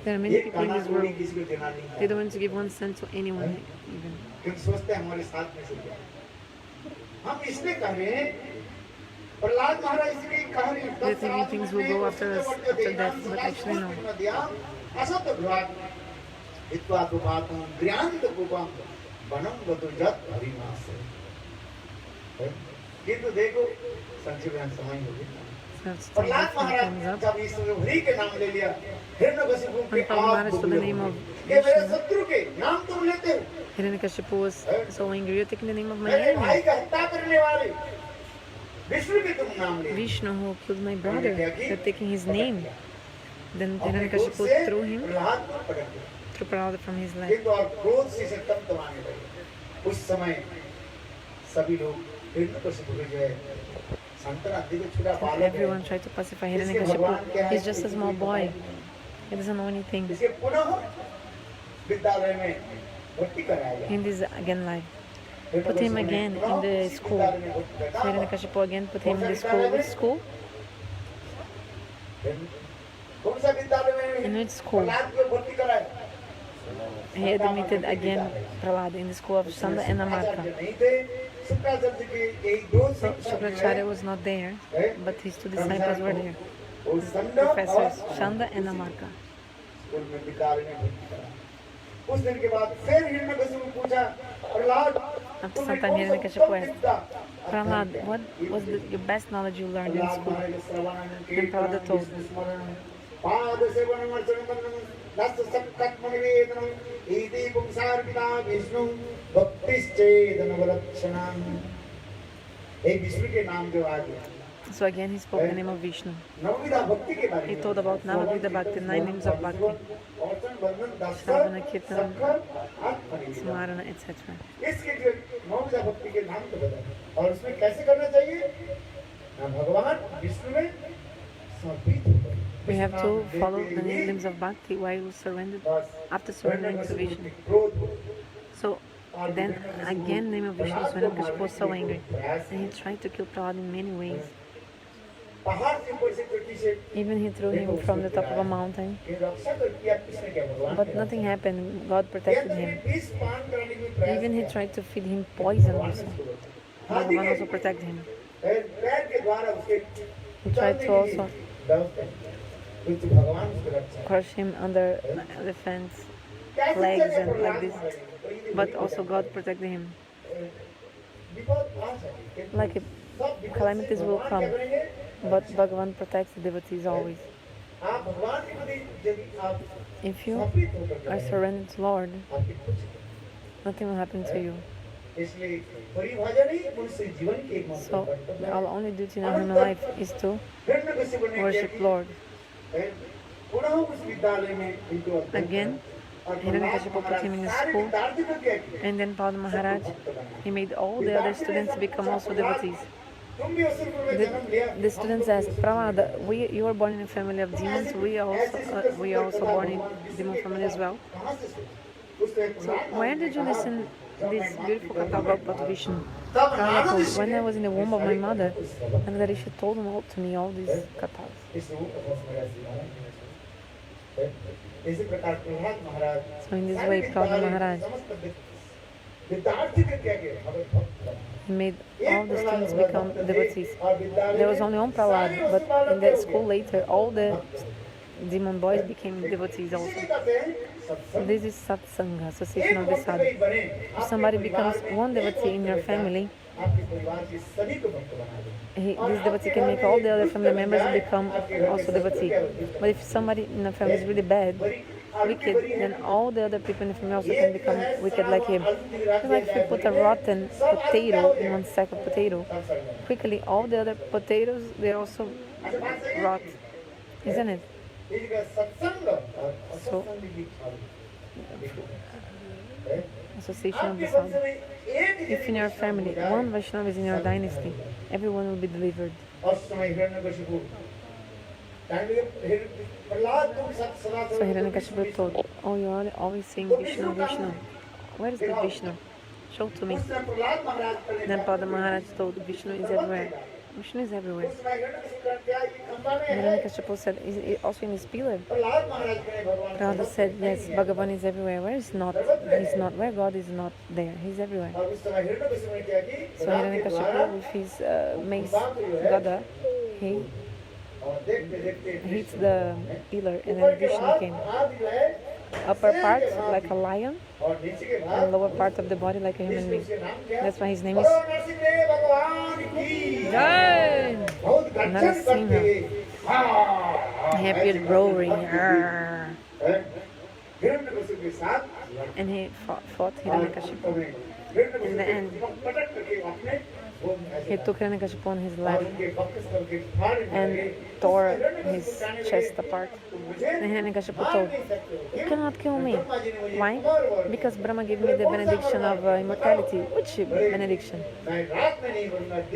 There are many people in this world. They don't want to give 1 cent to anyone even. They're thinking things will go after us after death, but actually no. So that's the comes up. When Prabhupada Maharaj took the name of Vishnu, Hiranyakashipu was so angry. You're taking the name of my enemy. Vishnu, who killed my brother, you're taking his name. Then Hiranyakashipu threw Prabhupada from his leg. Everyone tried to pacify Hiranyakashipu. He's just a small boy. He doesn't know anything. In this again life. Put him again in the school. So Hiranyakashipu again put him in the school. Which school? In which school? He admitted again Prahlad in the school of Shanda and Amarka. So Shukracharya was not there, but his two disciples were there. His professors, Shanda and Amarka. After some time, Hiranyakashipu asked, Prahlad, what was your best knowledge you learned in school? Then Prahlad told, so again he spoke the name of Vishnu. He told about Navavida Bhakti, 9 names of Bhakti, Shravana, Kirtan, Smarana, etc. We have to follow the names of Bhakti while we surrendered, after surrendering to Vishnu. So then again name of Vishnu, Hiranyakashipu was so angry, and he tried to kill Prahlad in many ways. Even he threw him from the top of a mountain, but nothing happened. God protected him. Even he tried to feed him poison also. Bhagavan also protected him. He tried to also crush him under elephants' legs and like this, but also God protected him. Like calamities will come, but Bhagavan protects the devotees always. If you are surrendered to Lord, nothing will happen to you. So our only duty in our human life is to worship Lord. Again, Hiranyakashipu put him in a school, and then Prahlad Maharaj, he made all the other students become also devotees. The students asked, Prahlad, you were born in a family of demons, we are also born in demon family as well. So where did you listen this beautiful katha about Vishnu? Prahlad told, when I was in the womb of my mother, and that she told them all to me, all these kathas. So in this way, Prahlad Maharaj, he made all the students become devotees. There was only one Prahlad, but in that school later, all the demon boys became devotees also. This is Satsanga, association of the sadhu. If somebody becomes one devotee in your family, this devotee can make all the other family members become also devotee. But if somebody in the family is really bad, wicked, then all the other people in the family also can become wicked like him. It's like if you put a rotten potato in one sack of potato, quickly all the other potatoes, they also rot, isn't it? So, association of the sadhu. If in your family one Vaishnava is in your dynasty, everyone will be delivered. So Hiranyakashipu told, oh, you are always saying Vishnu, Vishnu. Where is the Vishnu? Show to me. Then Prahlad Maharaj told, Vishnu is everywhere. Vishnu is everywhere. Hiranyakashipu said, also in his pillar. Prabhupada said, yes, Bhagavan is everywhere. Where is not? He's not. Where God is not there. He's everywhere. So Hiranyakashipu, with his mace Gada, he hits the pillar, and then Vishnu came. Upper part like a lion, and lower part of the body like a human being. That's why his name is Jai Narasimha. He appeared roaring, and he fought Hiranyakashipu. In the end, he took Hiranyakashipu on his lap and tore his chest apart. And Hiranyakashipu told, "You cannot kill me." Why? Because Brahma gave me the benediction of immortality. Which benediction?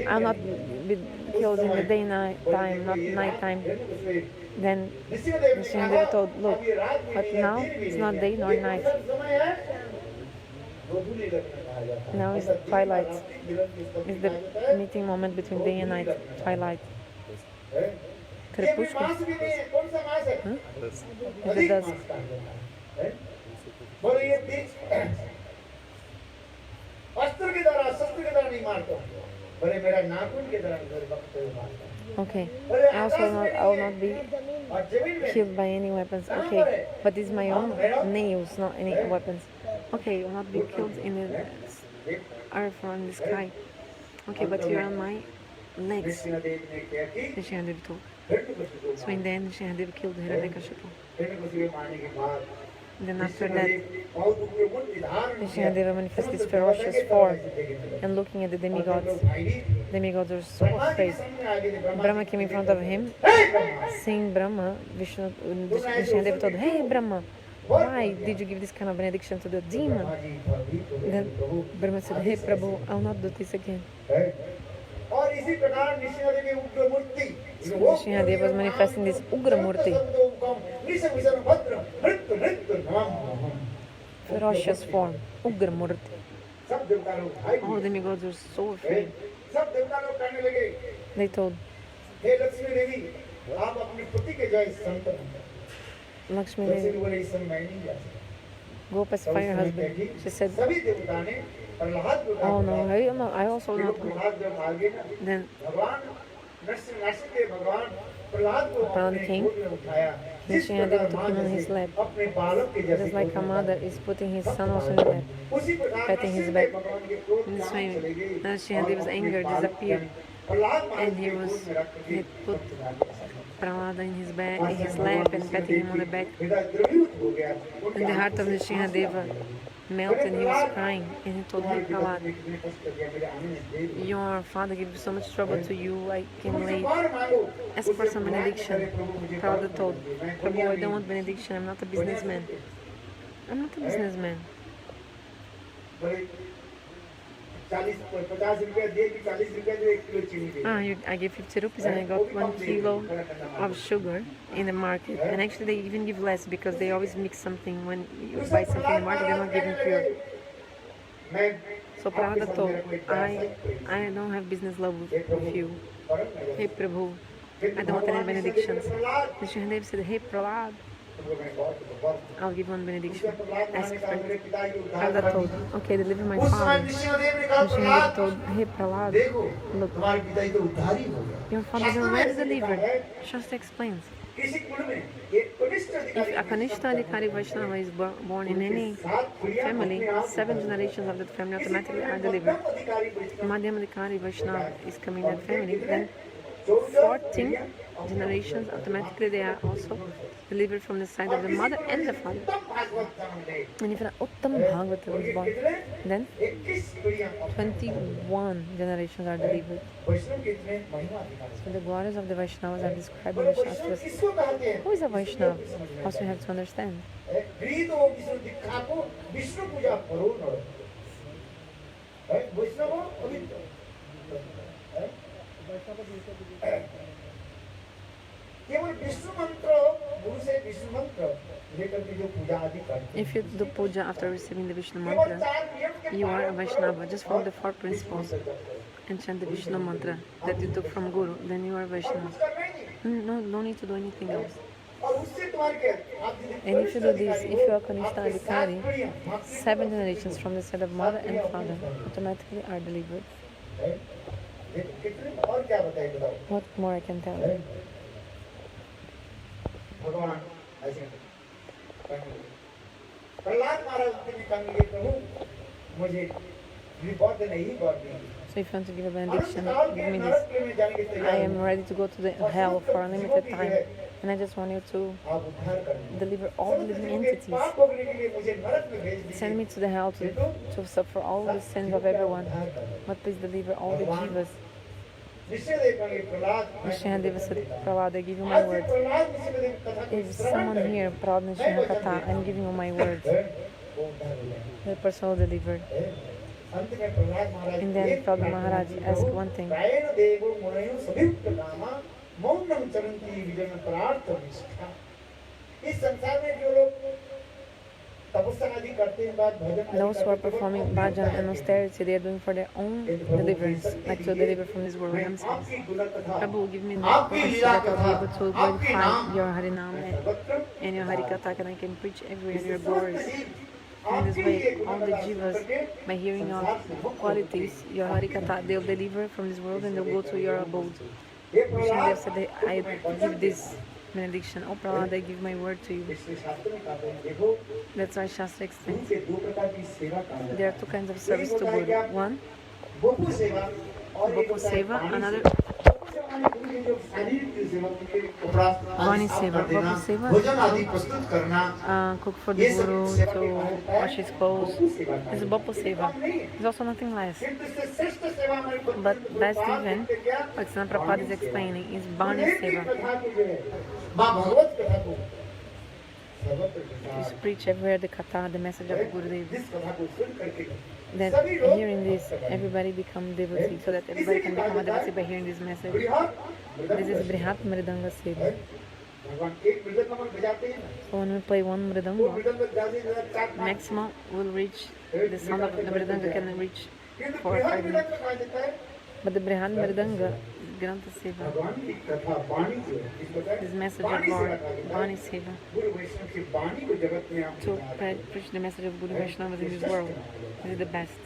I'll not be killed in the day time, not night time. Then Nrsimhadeva told, "Look, but now it's not day nor night. Now is twilight. It's the meeting moment between day and night. Twilight. Crepúsculo. It's the dusk. Okay. I will not be killed by any weapons. Okay. But these my own nails, not any weapons. Okay, you will not be killed in the earth or in the sky. Okay, but you're on my legs. Nrsimhadeva told. So in the end, Nrsimhadeva killed Hiranyakashipu. Then after that, Nrsimhadeva manifested this ferocious form, and looking at the demigods were so afraid. Brahma came in front of him. Seeing Brahma, Nrsimhadeva told, "Hey Brahma, why did you give this kind of benediction to the demon?" Then Brahma said, "Hey Prabhu, I will not do this again." So Nrsimhadeva was manifesting this Ugra Murti, ferocious form, Ugra Murti. All demigods were so afraid. They told, Lakshmi Devi, go pacify your husband. She said, "Oh no, I also will not go." Then Prahlad came. Nrsimhadeva took him on his lap, just like a mother is putting his son also in the lap, patting his back. In this way, Nrsimhadeva's anger disappeared, and he put Prahlada in his lap and patting him on the back. And the heart of Nrsimhadeva melted, and he was crying, and he told him, "Prahlad, your father gave so much trouble to you, I came late. Ask for some benediction." Prahlada told, "Prabhu, I don't want benediction, I'm not a businessman." "I'm not a businessman." I gave 50 rupees and I got 1 kilo of sugar in the market. And actually they even give less because they always mix something. When you buy something in the market, they're not giving pure. So Prahlada told, I don't have business love with you. Hey Prabhu, I don't want any benedictions. Nrsimhadeva said, "Hey Prahlad, I'll give one benediction. Ask for it." Prahlad told, "Okay, deliver my father." Nrsimhadeva told, "Hey Prahlad, look, your father is already delivered." Shastra explains, if a Kanishta Adhikari Vaishnava is born in any family, 7 generations of that family automatically are delivered. Madhyam Adhikari Vaishnava is coming in that family, then 14 generations automatically they are also delivered from the side of the mother and the father. And if an Uttam Bhagavata was born, then 21 generations are delivered. So the glories of the Vaishnavas are described in the Shastras. Who is a Vaishnava? Also you have to understand. If you do puja after receiving the Vishnu mantra, you are a Vaishnava, just follow the 4 principles. and chant the Vishnu mantra that you took from Guru, then you are Vaishnava. No need to do anything else. And if you do this, if you are Kanishta Adhikari, 7 generations from the side of mother and father automatically are delivered. What more I can tell you? So if you want to give a benediction, give me this. I am ready to go to the hell for a limited time, and I just want you to deliver all the living entities. Send me to the hell to suffer all the sins of everyone, but please deliver all the jivas. Nishinadeva said, Prahlad, I give you my word. If someone here, Prahlad Nishinakatha, I'm giving you my word. The person will deliver. And then Prahlad Maharaj asked one thing. Those who are performing bhajan and austerity, they are doing for their own deliverance, like to deliver from this world. Prabhu, give me the capacity that I'll be able to glorify your Harinam and your Harikatha, and I can preach everywhere your glories. In this way, all the jivas, by hearing your qualities, your Harikatha, they'll deliver from this world and they'll go to your abode. Vishnudev said, I give this benediction. Oh Prahlad, I give my word to you. That's why Shastra explains. There are 2 kinds of service to Guru. One, Bhoku Seva, another Vani Seva. Bhoku Seva, cook for the Guru, to wash his clothes. It's Bhoku Seva. It's also nothing less. But best even, like Srila Prabhupada is explaining, is Vani Seva. To preach everywhere the Katha, the message of Gurudev. Then hearing this, everybody become devotee, so that everybody can become a devotee by hearing this message. This is Brihat Mridanga Seva. So when we play one Mridanga, maximum will reach, the sound of the Mridanga can reach 4 or 5 minutes. But the Brihat Mridanga, Grantha Seva, this message of Lord, Vani Seva, to preach the message of Guru Vaishnavas in this world. This is the best.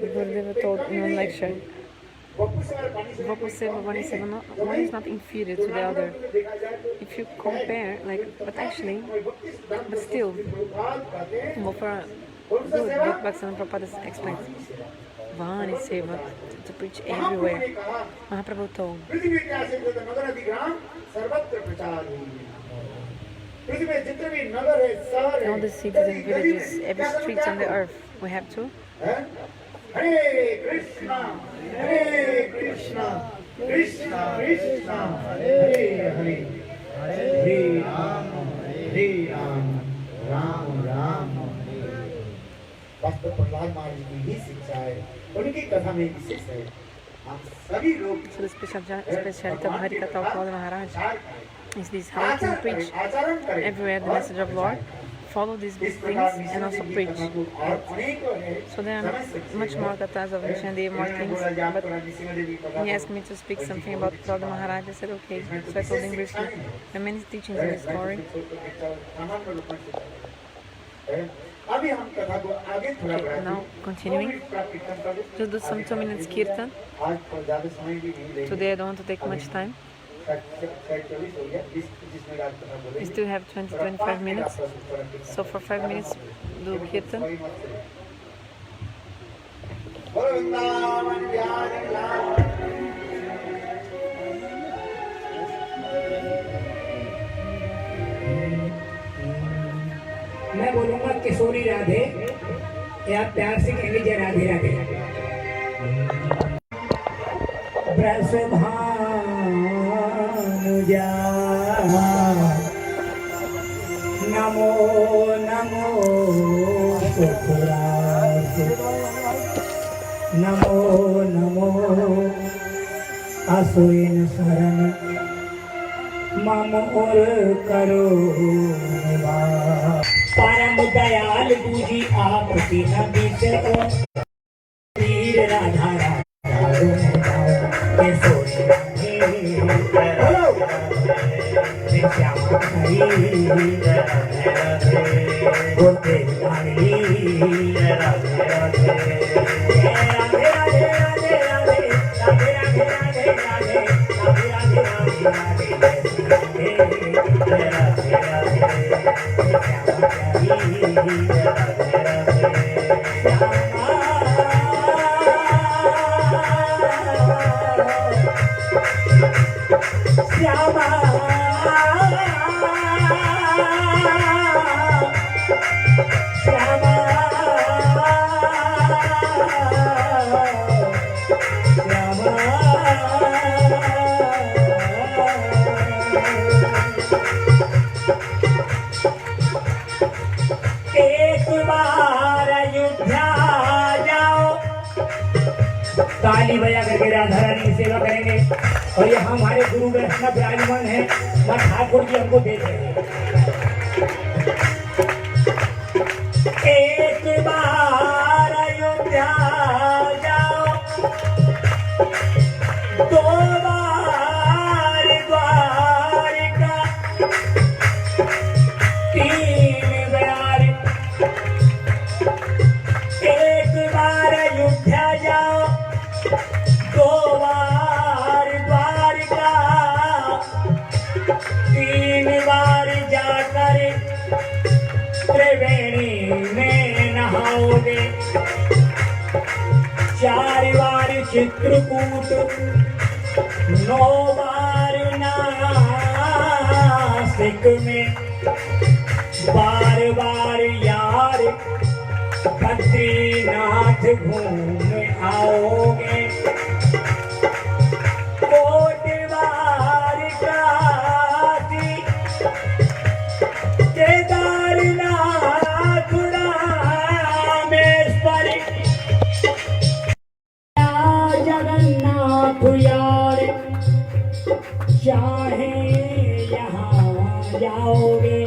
Gurudeva told in one lecture, Bhoku Seva, Vani Seva, one is not inferior to the other. If you compare, but still, both are good. Bhaktivinoda Prabhupada explains. Vani Seva, to preach everywhere. Mahaprabhu told. In all the cities and villages, every street on the earth, we have to. Hare Krishna, Krishna Krishna, Hare Hare, Hare Ram, Ram Ram. वास्तव प्रहलाद महाराज की ही शिक्षा है, उनकी कथा में विशेष है। हम सभी लोग speciality of Harikatha of Prahlad Maharaj is this: how we can preach everywhere the message of Lord, follow these things and also preach. So there are much more kathas of Nishinadeva, more things, but he asked me to speak something about Prahlad Maharaj. I said okay, so I told him briefly. There are many teachings in the story. Okay, now continuing, just do some 2 minutes kirtan. Today I don't want to take much time. We still have 20-25 minutes, so for 5 minutes do kirtan. मैं बोलूंगा किशोरी राधे, या प्यार से कहेंगे जय राधे राधे। ब्रजभानुजा नमो नमो नमो नमो असुइन शरण मम और करो परम दयाल तुझी आप न बिसरो। किशोरी राधे बोलो श्यामा हरी बोलते रानी राधे राधे राधे राधे राधे राधे राधे राधे राधे राधे राधे राधे श्यामा एक बार अयोध्या जाओ ताली बजा करके राधा रानी की सेवा करेंगे। और ये हमारे गुरु वैष्णव विराजमान है वह ठाकुर जी हमको देख रहे हैं। एक बार अयोध्या जाओ दो बार द्वारिका तीन बार एक बार अयोध्या जाओ दो बार द्वारिका तीन बार जाकर त्रिवेणी में नहाओगे चार बार चित्रकूट नौ बार नासिक में बार बार यार बद्रीनाथ घूम आओगे कोट बार काशी केदारनाथ रामेश्वर जगन्नाथ यार चाहे यहाँ जाओगे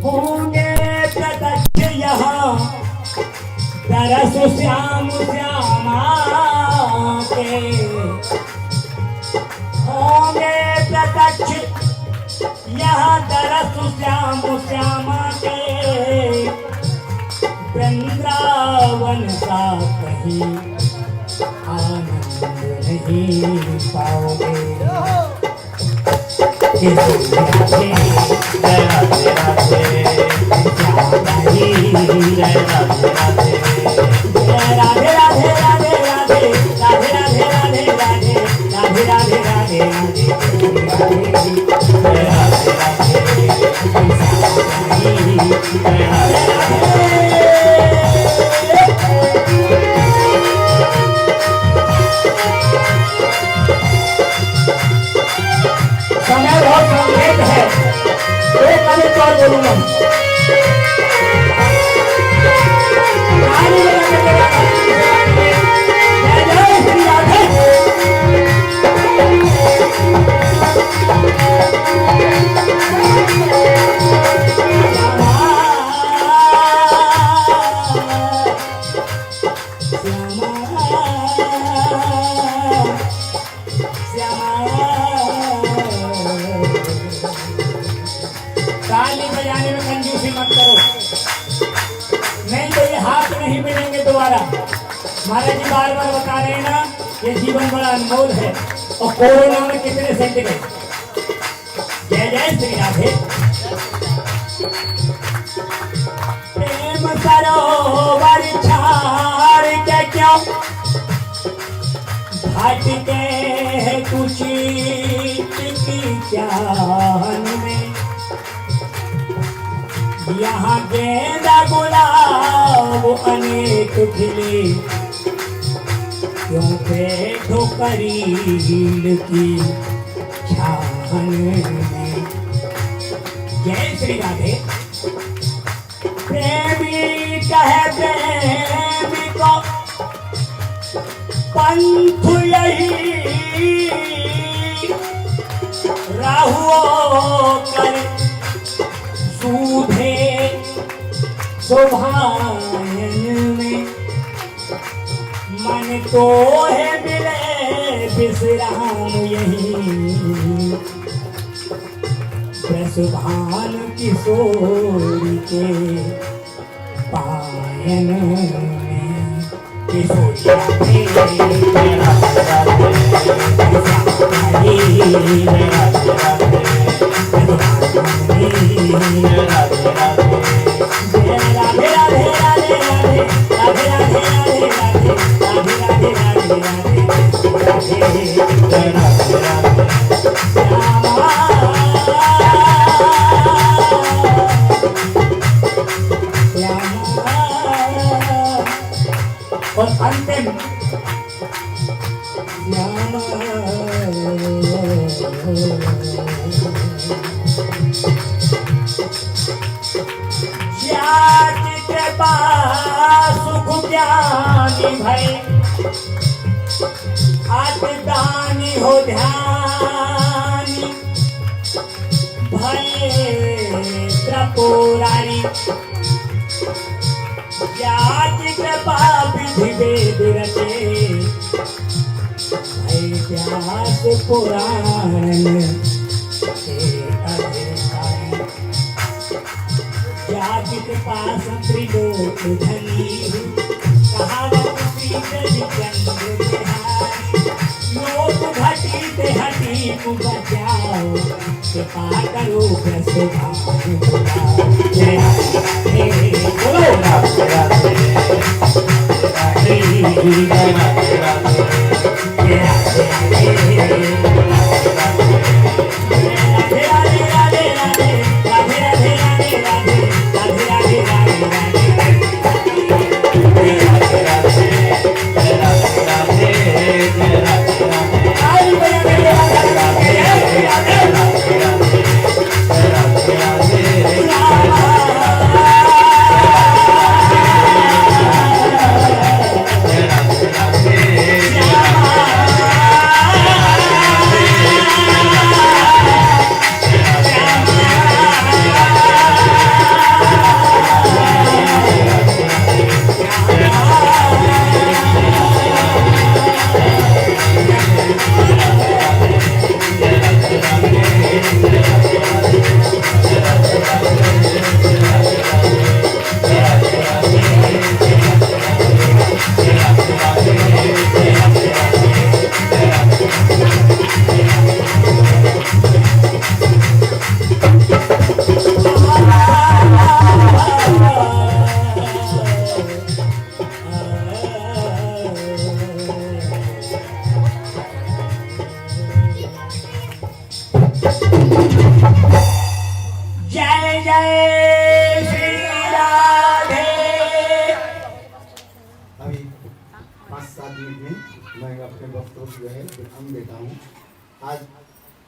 होंगे प्रत्यक्ष यहाँ दरस श्याम श्यामा के होंगे प्रत्यक्ष यहाँ दरस श्याम श्यामा के वृंदावन सा कहीं आनंद नहीं पाओगे। राधे राधे राधे राधे राधे समय बहुत संकेत है एक मिनट और बोलूंगा ताली बजाने में कंजूसी मत करो नहीं तो ये हाथ नहीं मिलेंगे दोबारा। महाराज जी बार बार बता रहे हैं ना ये जीवन बड़ा अनमोल है और कोरोना में कितने सेंट गए। जय जय श्री राधे। प्रेम सरोवर छाड़ के क्यों भटके कुछ की चाहन में यहाँ गेंदा गुलाब अनेक खिले क्यों बैठो करील की छाहन में। जय श्री राधे। प्रेमी कहे प्रेमी को पंथ यही राहुओ कर सूधे शोभायन में मन तो है मिले राम यही ब्रजभान किशोरी के पायन में किशोरिया और अंतिम ज्ञाति के पास सुख ज्ञानी भई आत्मदानी हो ध्यानी भय त्रिपुरारी ज्ञाति कृपा विधि वेद रचे भय व्यास पुराण के अधिकारी ज्ञाति कृपा त्रिलोक धनी कहावत श्री चंद्र बिहारी लोक घटी ते हटी को बचाओ कृपा करो प्रसुभान जय राधे बोलो राधे राधे जय राधे राधे जय राधे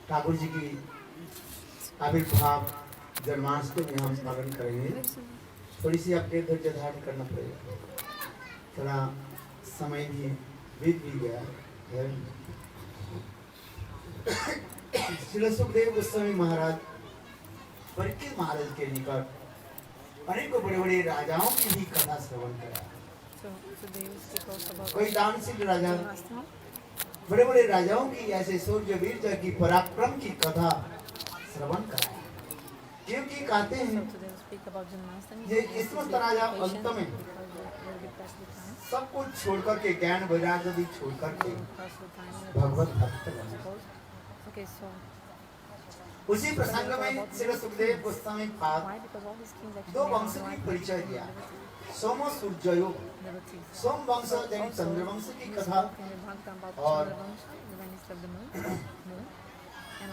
ठाकुर जी की आविर्भाव जन्माष्टमी हम पालन करेंगे। थोड़ी सी आपके धैर्य धारण करना पड़ेगा, थोड़ा समय भी बीत भी गया है। श्री सुखदेव गोस्वामी महाराज परीक्षित महाराज के निकट अनेकों बड़े बड़े राजाओं की भी कथा श्रवण करा। कोई दानशील राजा, बड़े बड़े राजाओं की ऐसे शौर्य वीर की पराक्रम की कथा श्रवण कराया। क्योंकि कहते हैं ये इसमस्त राजा अंत में सब कुछ छोड़कर के ज्ञान वैराग्य भी छोड़कर के भगवत भक्त बने। उसी प्रसंग में श्री सुखदेव गोस्वामी दो वंश की परिचय दिया। सोम सूर्य सोम वंश यानी चंद्र वंश की कथा और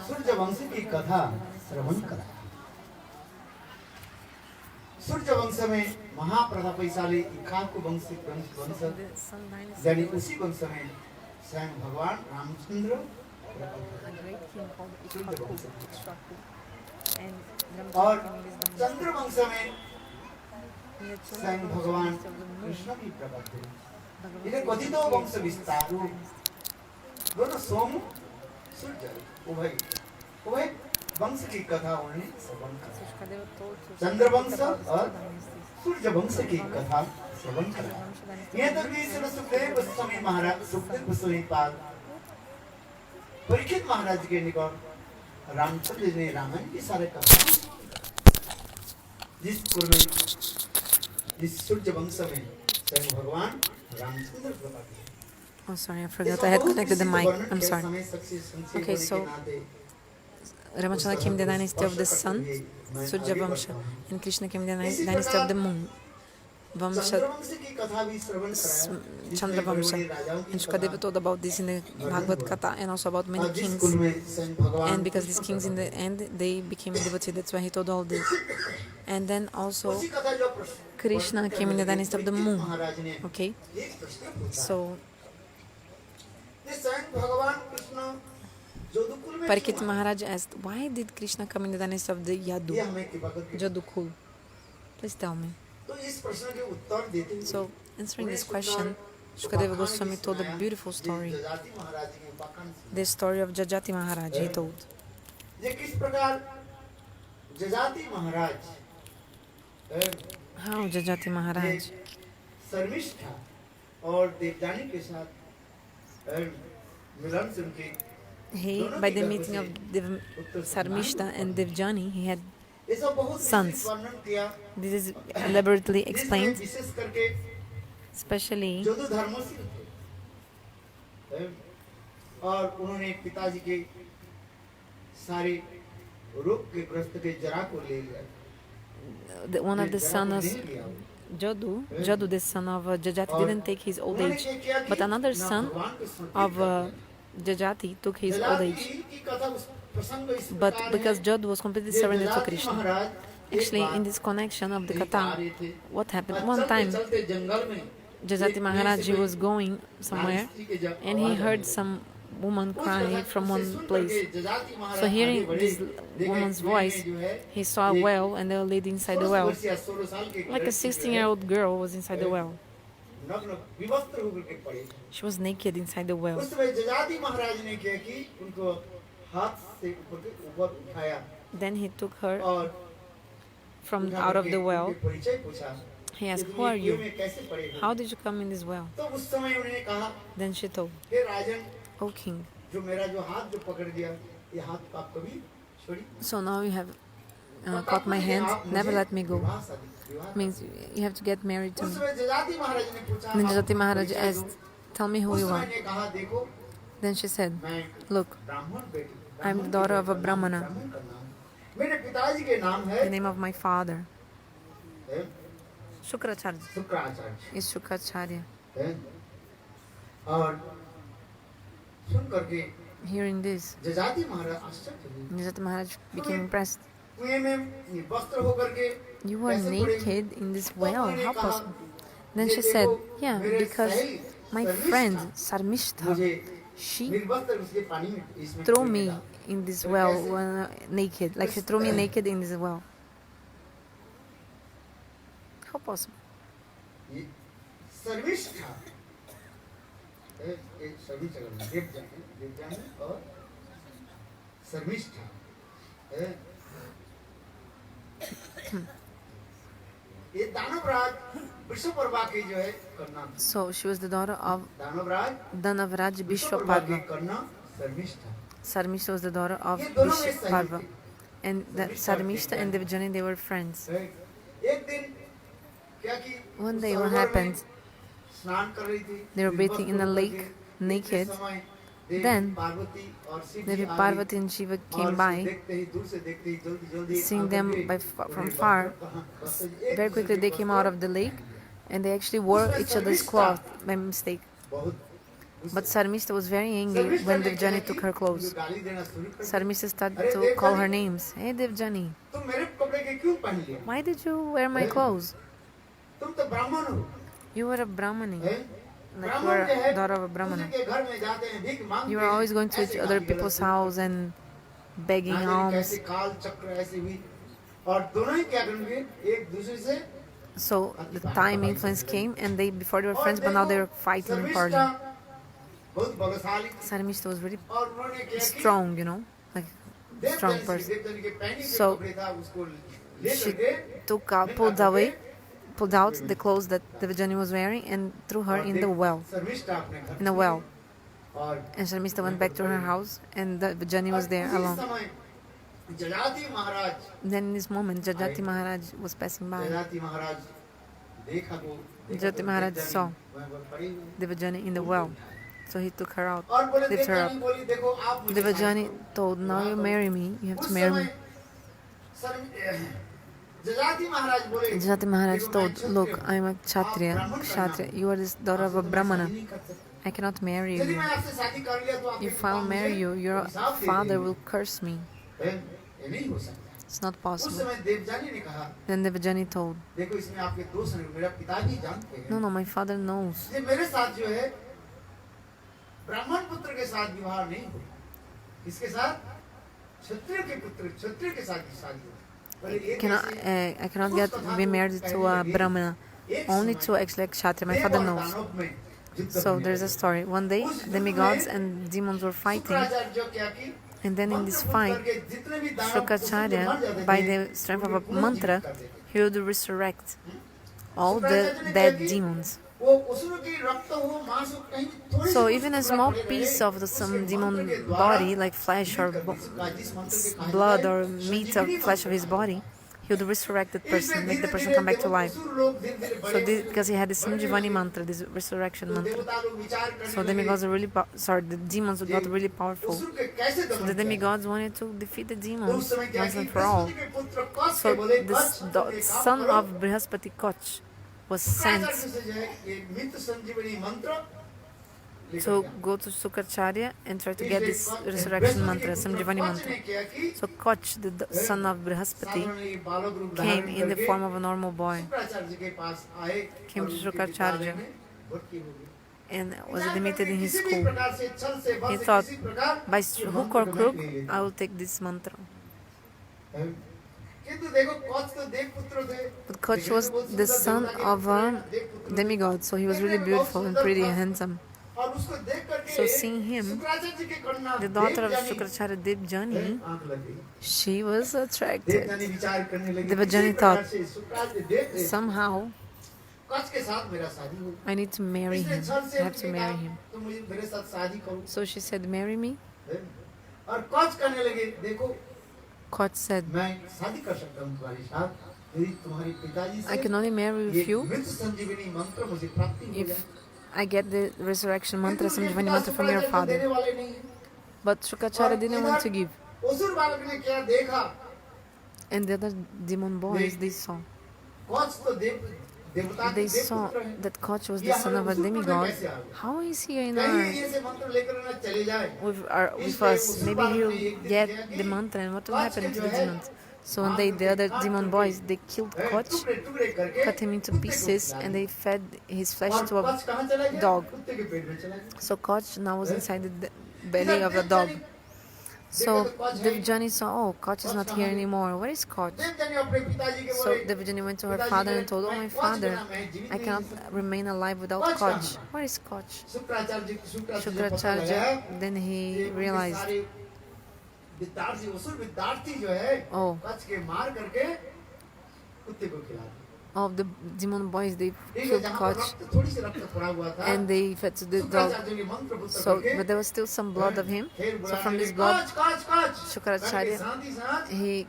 सूर्य वंश की कथा श्रवण करा। सूर्य वंश में महाप्रतापशाली इक्ष्वाकु वंश यानी उसी वंश में स्वयं भगवान रामचंद्र और चंद्र वंश में स्वयं भगवान कृष्ण की प्रकट हुए। इन्हें कथित वंश विस्तार दोनों सोम सूर्य उभय वंश की कथा उन्हें श्रवण करा। चंद्र वंश और सूर्य वंश की कथा श्रवण करा। यह तो सुखदेव गोस्वामी महाराज सुखदेव गोस्वामी पाद परीक्षित महाराज के निकट रामचंद्र जी ने रामायण की सारे कथा जिस कुल में जिस सूर्य वंश में स्वयं भगवान रामचंद्र प्रकट हुए। Oh, sorry, I forgot I had connected the mic. I'm sorry. Okay, so Ramachandra came in the dynasty of the sun, Surya Vamsha, and Krishna came in the dynasty of the moon, Vamsha, Chandra Vamsha. And Shukadeva told about this in the Bhagavad Gita and also about many kings. And because these kings in the end, they became devotee, that's why he told all this. And then also Krishna came in the dynasty of the moon. Okay, so Parikshit Maharaj asked, why did Krishna come in the dynasty of the Yadukul? Please tell me. So, answering this question, Shukadeva Goswami told a beautiful story. The story of Jajati Maharaj, he told. How Jajati Maharaj he, by the meeting of Sarmishta and Devjani, he had sons. This is elaborately explained, especially one of the sons, Jadu, the son of Jajati, didn't take his old age, but another son of Jajati took his old age. But because Jadu was completely surrendered to Krishna. Actually, in this connection of the Katha, what happened? One time, Jajati Maharaj was going somewhere and he heard some woman cry from one place. So hearing this woman's voice, he saw a well and there was a lady inside the well. Like a 16-year-old girl was inside the well. She was naked inside the well. Then he took her from out of the well. He asked, who are you? How did you come in this well? Then she told, O king, so now you have caught my hand, never let me go. Means you have to get married to me. Then Jajati Maharaj asked, tell me who you are. Then she said, look, I'm the daughter of a Brahmana. The name of my father Shukracharya is Shukracharya. Hearing this, Jajati Maharaj became impressed. You were naked in this well, how possible? Then she said, yeah, because my friend Sarmishta, she threw me in this well when naked, like she threw me naked in this well. How possible? So she was the daughter of Danavraj Vishwaparva. Sarmishta was the daughter of Vishwaparva. And Sarmishta and Devjani, they were friends. One day what happened? They were bathing in a lake, naked. Then Devi Parvati and Shiva came by, seeing them from far. Very quickly they came out of the lake and they actually wore each other's cloth by mistake. But Sarmishta was very angry when Devjani took her clothes. Sarmishta started to call her names. Hey Devjani, why did you wear my clothes? You were a Brahmani. Like you were a daughter of a Brahmana. You were always going to other people's house and begging alms. So the time influence came and before they were friends, but now they were fighting and quarreling. Sarmishta was very strong, like strong person. So she pulled out the clothes that Devjani was wearing and threw her in the well. और And Sharmista went back to her house, and the Vajani was there उसी alone. समय जजाति महाराज Then in this moment, Jajati Maharaj was passing by. जजाति महाराज देखा को Jajati Maharaj saw पड़ी हुई Devajani in the well, so he took her out, और बोले lifted her up. देवजानी बोली देखो आप मुझे Devajani told, "Now you marry me. You have उस to marry me." समय जजाति महाराज बोले Jajati Maharaj told, "Look, I am a Kshatriya. You are this daughter of a Brahmana. I cannot marry यदि you. मैं आपसे शादी कर लिया तो आपके If I'll marry you, your father will curse me. ये नहीं हो सकता। It's not उस possible." समय देवजानी ने कहा Then Devajani told, देखो इसमें आपके दोष हैं मेरा पिताजी जानते हैं "No, my father knows. ये मेरे साथ जो है ब्राह्मण पुत्र के साथ विवाह नहीं हो इसके साथ क्षत्रिय के पुत्र क्षत्रिय के साथ शादी हो I cannot be married to a Brahmana. Only to actually a Kshatriya. My father knows." So there's a story. One day, demigods and demons were fighting, and then in this fight, Shukracharya, by the strength of a mantra, he would resurrect all the dead demons. So even a small piece of some demon body, like flesh or blood or meat of flesh of his body, he would resurrect that person, make the person come back to life. So because he had this Sanjivani mantra, this resurrection mantra. So demigods are really, the demons got really powerful. So the demigods wanted to defeat the demons once and for all. So the son of Brihaspati Koch was sent to go to Shukracharya and try to get this resurrection mantra, Sanjivani mantra. So Koch, the son of Brihaspati, came in the form of a normal boy, came to Shukracharya and was admitted in his school. He thought, by hook or crook, I will take this mantra. But Koch was the son of a demigod, so he was really beautiful and pretty and handsome. So seeing him, the daughter of Shukracharya Devjani, she was attracted. Devajani thought, somehow I need to marry him. I have to marry him. So she said, marry me. Koch said, I can only marry with you if I get the resurrection mantra, Sanjivani mantra from your father. But Shukracharya didn't want to give. And the other demon boys, they saw that Koch was the son of a demigod. How is he in with us? Maybe he'll get the mantra, and what will happen to the demons? So one day the other demon boys, they killed Koch, cut him into pieces, and they fed his flesh to a dog. So Koch now was inside the belly of a dog. So Devjani saw, oh, Koch is not here anymore. Where is Koch? So Devjani went to her father and told, oh, my father, I cannot remain alive without Koch. Where is Koch? Shukracharya, then he realized, oh, all the demon boys, they killed Koch and they fed to the dog. So, but there was still some blood of him. So from this blood, Shukracharya, he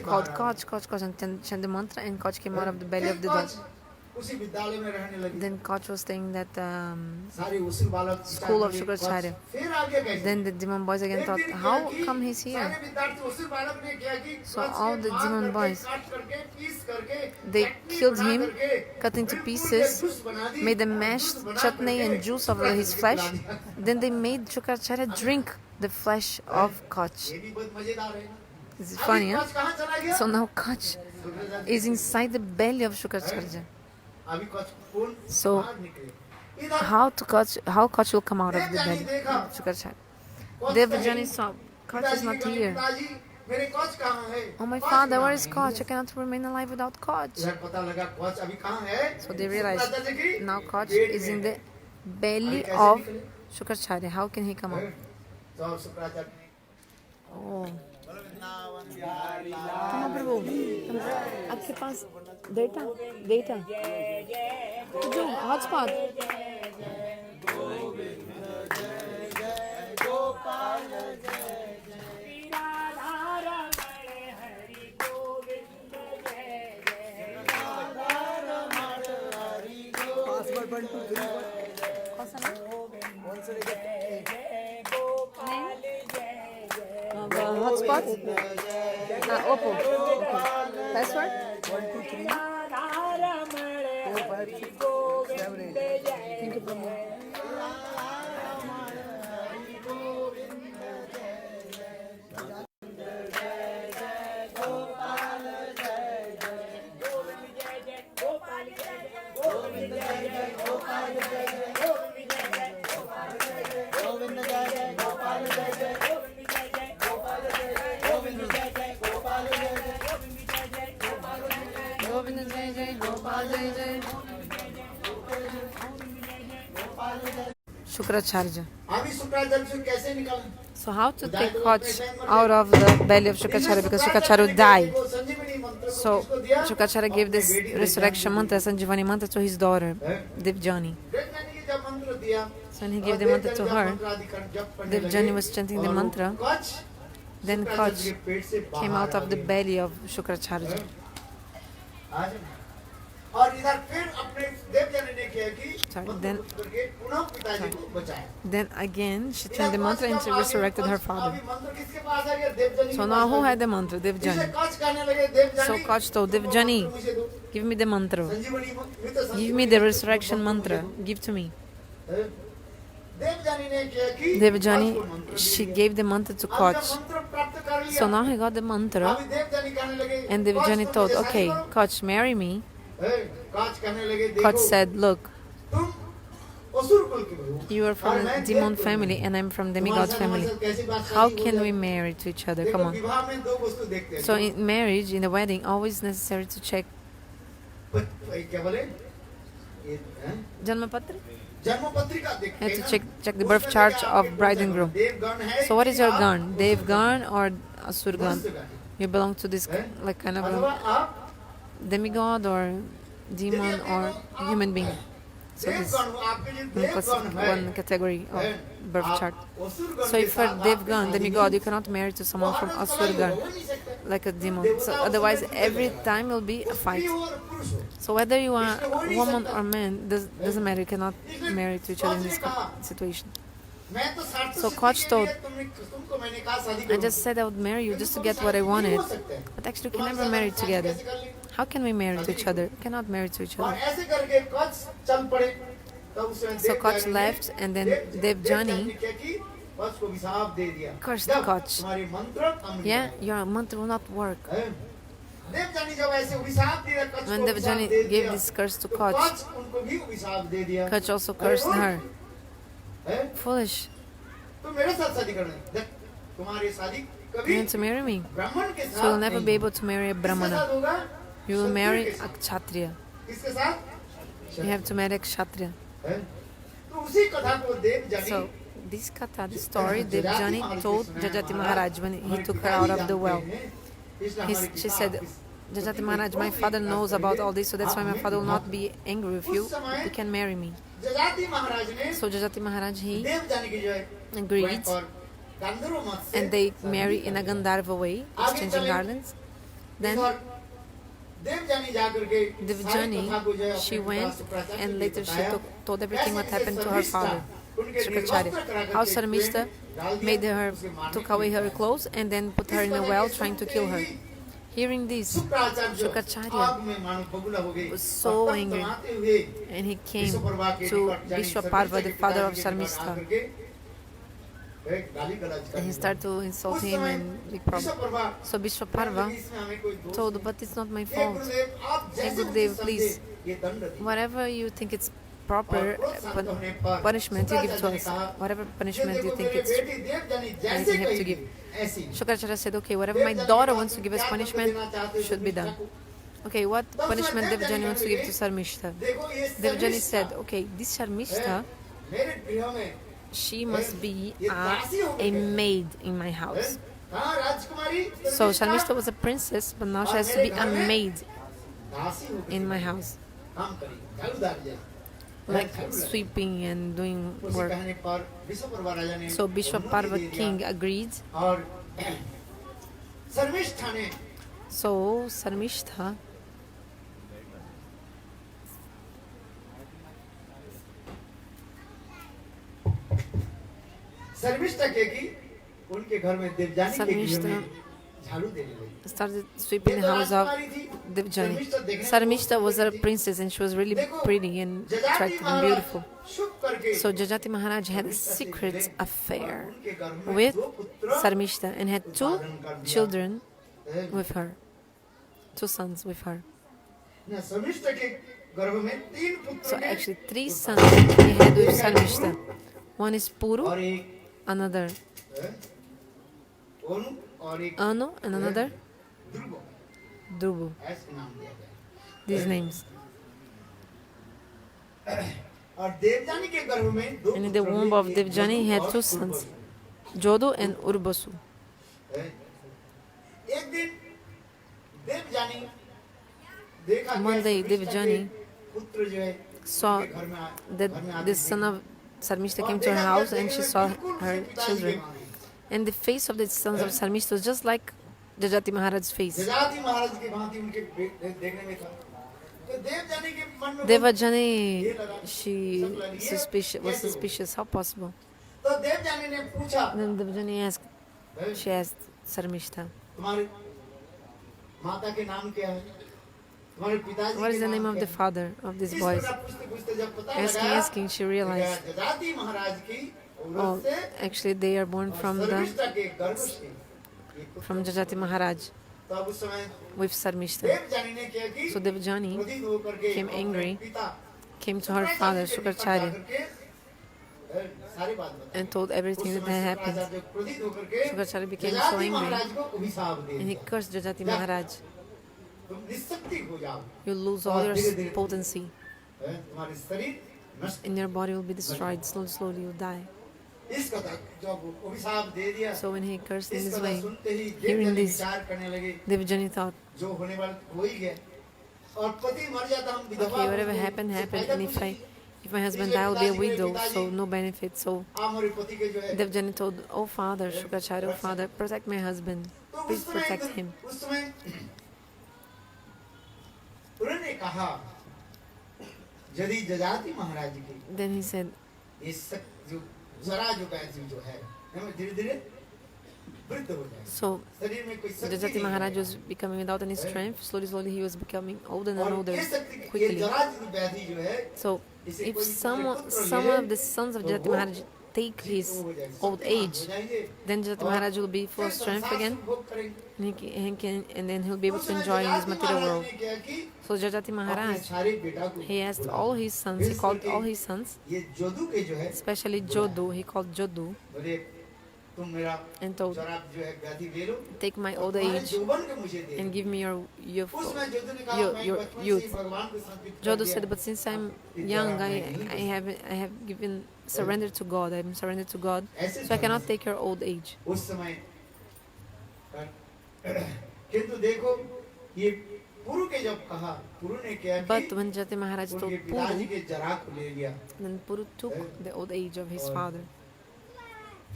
called Koch, and chanted the mantra, and Koch came out of the belly of the dog. Then Koch was staying in that school of Shukracharya. Then the demon boys again thought, how come he's here? So all the demon boys, they killed him, cut into pieces, made a mashed chutney and juice of his flesh. Then they made Shukracharya drink the flesh of Koch. This is funny, huh? So now Koch is inside the belly of Shukracharya. So how Koch will come out of the belly of Shukracharya? Devjani saw, Koch is not here. Oh, my father, where is Koch? I cannot remain alive without Koch. So they realized, now Koch is in the belly of Shukracharya. How can he come out? Oh. कहाँ पर वो आपके पास data जो hotspot Hari Govind जय जय Password 1 2 3 Qual o seu nome? One second. जय जय गोपाल जय जय Hotspot? Oppo. Okay. Password? 1 2 3 रमण 4 5 हरि 6 गोविंद 7 8 जय Thank you, Pramod. गोपाल जय जय गोविंद जय जय गोपाल जय जय गोविंद जय जय गोपाल जय जय गोविंद जय जय गोपाल जय जय गोविंद जय जय गोपाल जय जय गोविंद जय जय गोपाल जय जय गोविंद जय जय गोपाल जय जय Govinda Jai Jai, Gopal Jai Jai. Shukracharya. अभी शुक्राचार्य से कैसे निकालें? So how to take Koch out of the belly of Shukracharya, because Shukracharya would die. So Shukracharya gave this resurrection mantra, Sanjivani mantra, to his daughter, Devjani. So when he gave the mantra to her, Devjani was chanting the mantra. Then Koch came out of the belly of Shukracharya. और इधर फिर अपने देवजानी ने किया कि Sorry, मंत्र then- करके पुनः पिताजी को बचाया। Then again, she chant the mantra and she resurrected her father. अभी मंत्र किसके पास आ गया? देवजानी So के now pass who uh had गया। the mantra? इसे Devjani. कच कहने लगे, देवजानी, So Koch told तुमको Devjani, मंत्र मुझे दो। give me the mantra. संजीवनी में तो Give me संजीवनी the में resurrection तुमको mantra. मुझे Give to me. दो। देवजानी ने किया कि Devjani, कच को मंत्र she दिया। gave the mantra to अब जब Koch. मंत्र प्राप्त कर लिया, So now he got the mantra, अभी देवजानी कहने लगे, and कच Devjani तुम thought, मुझे शादी okay, करो। Koch, marry me. कच कहने लगे, Koch देखो, said, look, तुम असुर कुल के हो। you are from और a मैं demon Dev family and I'm from demigod तुम्हारे family. साथ कैसी बात How शादी हो can we जाए? marry to each other? देखो, Come on. विवाह में दो वस्तु देखते हैं। So in marriage, in the wedding, always necessary to check क्या बोले? ये, हैं? Janmapatra. जन्म पत्रिका देखते And हैं to ना? check the उसमें birth chart देखा of आपके bride कौन and सा groom. देवगण है So what कि is your आप gun? Dev gun or Asur gun? मनुष्य गण? You belong to this like kind of अथवा a आप demigod or demon or human being. So this Devgan हो, आपके लिए देवगण है। one category of birth आप chart. असुर गण So के if you're साथ Dev आपकी gun, शादी demigod, you नहीं cannot marry to someone from हो, Asur तो gun, हो ही नहीं सकता। like a demon. So otherwise, every time will be a fight. स्त्री हो और पुरुष हो। So whether you are a woman or man, doesn't matter. You cannot marry to each other in this situation. मैं तो स्वार्थ So सिद्धि Koch के told- लिए तुमको मैंने कहा शादी I करो। just said I would marry you just to get what I wanted. But actually, we can never marry together. How can we marry to each other? We cannot marry to each और other. ऐसे करके कच चल पड़े। तब उस समय So Koch Devyani ने- left, and then Devjani ने क्या की? कच को विशाप दे दिया। cursed जब Koch. तुम्हारी मंत्र अमृत Yeah, है। your mantra will not work. Devyani जब ऐसे विशाप दिया कच When को Devjani विशाप दे gave दिया, this curse to तो Koch, कच उनको भी विशाप दे दिया। Koch also cursed her. हैं? Foolish. तो मेरे साथ शादी करना है। देख, तुम्हारी शादी You कभी want to marry me? ब्राह्मण के साथ So you'll never नहीं be होगी। able to marry a किसके Brahmana. साथ होगा? You will क्षत्रिय marry के a साथ। Kshatriya. किसके साथ? You have to marry a Kshatriya. हैं? तो उसी कथा को Devyani So this katha, this story, Devjani told Jajati Maharaj when he took her out of the well. She said, Jajati Maharaj, my father knows about all this, so that's why my father will not be angry with you. You can marry me. जजाति महाराज ने So Jajati Maharaj, he Devyani की जो है agreed, और गांधर्व मत से and they marry in a Gandharva way, exchanging garlands. Then इधर देवजानी जाकर के सारी Devjani, कथा को जो है she अपने went, पिता शुक्राचार्य and को later she बताया। told everything what कैसे happened to her Sharmishtha father, उनके Shukracharya. निर्वस्त्र करा How करके Sarmishta कुएं डाल दिया, made her, उसे मारने took के away लिए her clothes and then put her in a well trying to kill her. Hearing this, Shukracharya जो Shukracharya आग में मानो बबूला हो गए was so और तब angry, तमाते हुए and he came विश्वकर्मा के to निकट जाने Vishwaparva, the शर्मिष्ठा के father of पिताजी के निकट Sarmishta, आकर के एक गाली गलौज and he करने started to insult उस him समय and big problem. Vishwakarma So Vishwaparva इसमें हमें कोई दोष told, but it's not my ये fault. गुरुदेव आप Hey, जैसे Gurudev, उचित please. समझे, ये दंड दीजिए। Whatever you think it's proper और प्रोत्साहन होने पर punishment you give to Shukracharya ने us, कहा, whatever "ये punishment you देखो think मेरे it's बेटी देवजानी जैसे anything you have to कहेगी, give." ऐसी। Shukracharya said, okay, whatever my daughter wants to give as punishment should be done. Okay, what punishment Devjani wants to give to Sarmishta? देखो ये Devjani Sharmishtha said, okay, this Sarmishta, मेरे गृह में she must be a maid in my house. हाँ राजकुमारी So Sarmishta was a princess, but now she has to be a maid दासी हो in my house. काम करेगी झाड़ूदार जैसे like sweeping and doing उसी work. कहने पर विश्वकर्मा राजा ने So Vishwaparva अनुमति दे दिया king agreed. और शर्मिष्ठा ने So Sarmishtha शर्मिष्ठा के की उनके घर में देवजानी के गृह में झाड़ू देने लगी started sweeping the house of Devjani. Sarmishta was a princess and she was really pretty and attractive and beautiful. शुभ करके So Jajati Maharaj had a secret affair with Sarmishta and had 2 children with her, 2 sons with her. न शर्मिष्ठा के गर्भ में 3 पुत्र So हैं actually 3 sons he had with Sarmishta. One is Puru, और एक another ओनु और एक Anu, and another Dhruv Dhruvu. ऐसे नाम दिया गया These names. और देवजानी के गर्भ में 2 And in the womb of Devjani he had 2 sons, Jodu and Urbasu. एक दिन देवजानी देखा कि One day शर्मिष्ठा के Devjani पुत्र जो है saw घर में that the son of Sarmishta came to her house and she saw her children. And the face of the sons of Sarmishta was just like Jajati Maharaj's face. जजाति महाराज की भांति उनके देखने में था तो देवजानी के मन में Devajani, she was suspicious. How possible? तो देवजानी ने पूछा Then Devajani asked Sarmishta, तुम्हारे माता के नाम क्या है तुम्हारे पिताजी what is के the नाम name of क्या the है? father of these इस boys? प्रकार पूछते-पूछते जब पता Asking, लगा she realized, जजाति महाराज की oh, औरत से actually they are born from Sharmishtha के गर्भ से ये पुत्र Jajati Maharaj तब उस समय with Sarmishta. देवजानी ने क्या की So Devajani क्रोधित होकर के became अपने angry, पिता came to her father Shukracharya सारी बात बताई and told everything that had happened. क्रोधित होकर के Shukracharya became so जजाति angry महाराज को अभिशाप दे and he दिया cursed Jajati Maharaj. तुम निस्शक्ति हो जाओ You lose all your potency तुम्हारे शरीर नष्ट and your body will be destroyed. Slowly you'll die. इस कथा जब अभिशाप दे दिया So when he cursed in इस this कथा way, सुनते ही hearing देवजानी this, विचार करने लगे Devajani thought, जो होने वाला हो ही गया और पति मर जाता हम विधवा okay, whatever हो happened, गए, happened. फायदा And कुछ नहीं। if my husband died, I'll be a widow, so no benefit. So आप हमारे पति के जो है Devajani told, oh father, Shukracharya, oh father, protect my husband. तो Please protect him. उस समय उन्होंने कहा यदि जजाति महाराज की Then he said, ये जो जरा जो वैसी जो है हमें धीरे धीरे वृद्ध हो जाएगा so शरीर में कोई शक्ति Jajati नहीं Maharaj रहेगी। was becoming without any strength. Slowly he was becoming older and और older ये शक्ति ये quickly. जरा जो व्याधि जो है So if some of the sons of Jajati Maharaj take his old age, then Jajati Maharaj will be full of strength again, and then he'll be able to enjoy his material world. So Jajati Maharaj, he asked all his sons, he called all his sons, ये जोदू के जो है especially Jodu, he called Jodu, बोले तुम मेरा and told, जरा जो है व्याधि ले लो take my old तुम्हारे age यौवन को मुझे दे and दो। give me your उसमें जोदू ने कहा your- मैं your बचपन से youth. ही भगवान को समर्पित कर Jodu दिया। said, but since I'm young, I have given surrendered to God. I'm surrendered to God, ऐसे so I cannot take your old age. उस समय किंतु देखो ये पुरु के जब कहा पुरु ने क्या But कि when Jati Maharaj told उनके पिताजी Puru, के जरा को ले लिया then Puru took the old age of his father.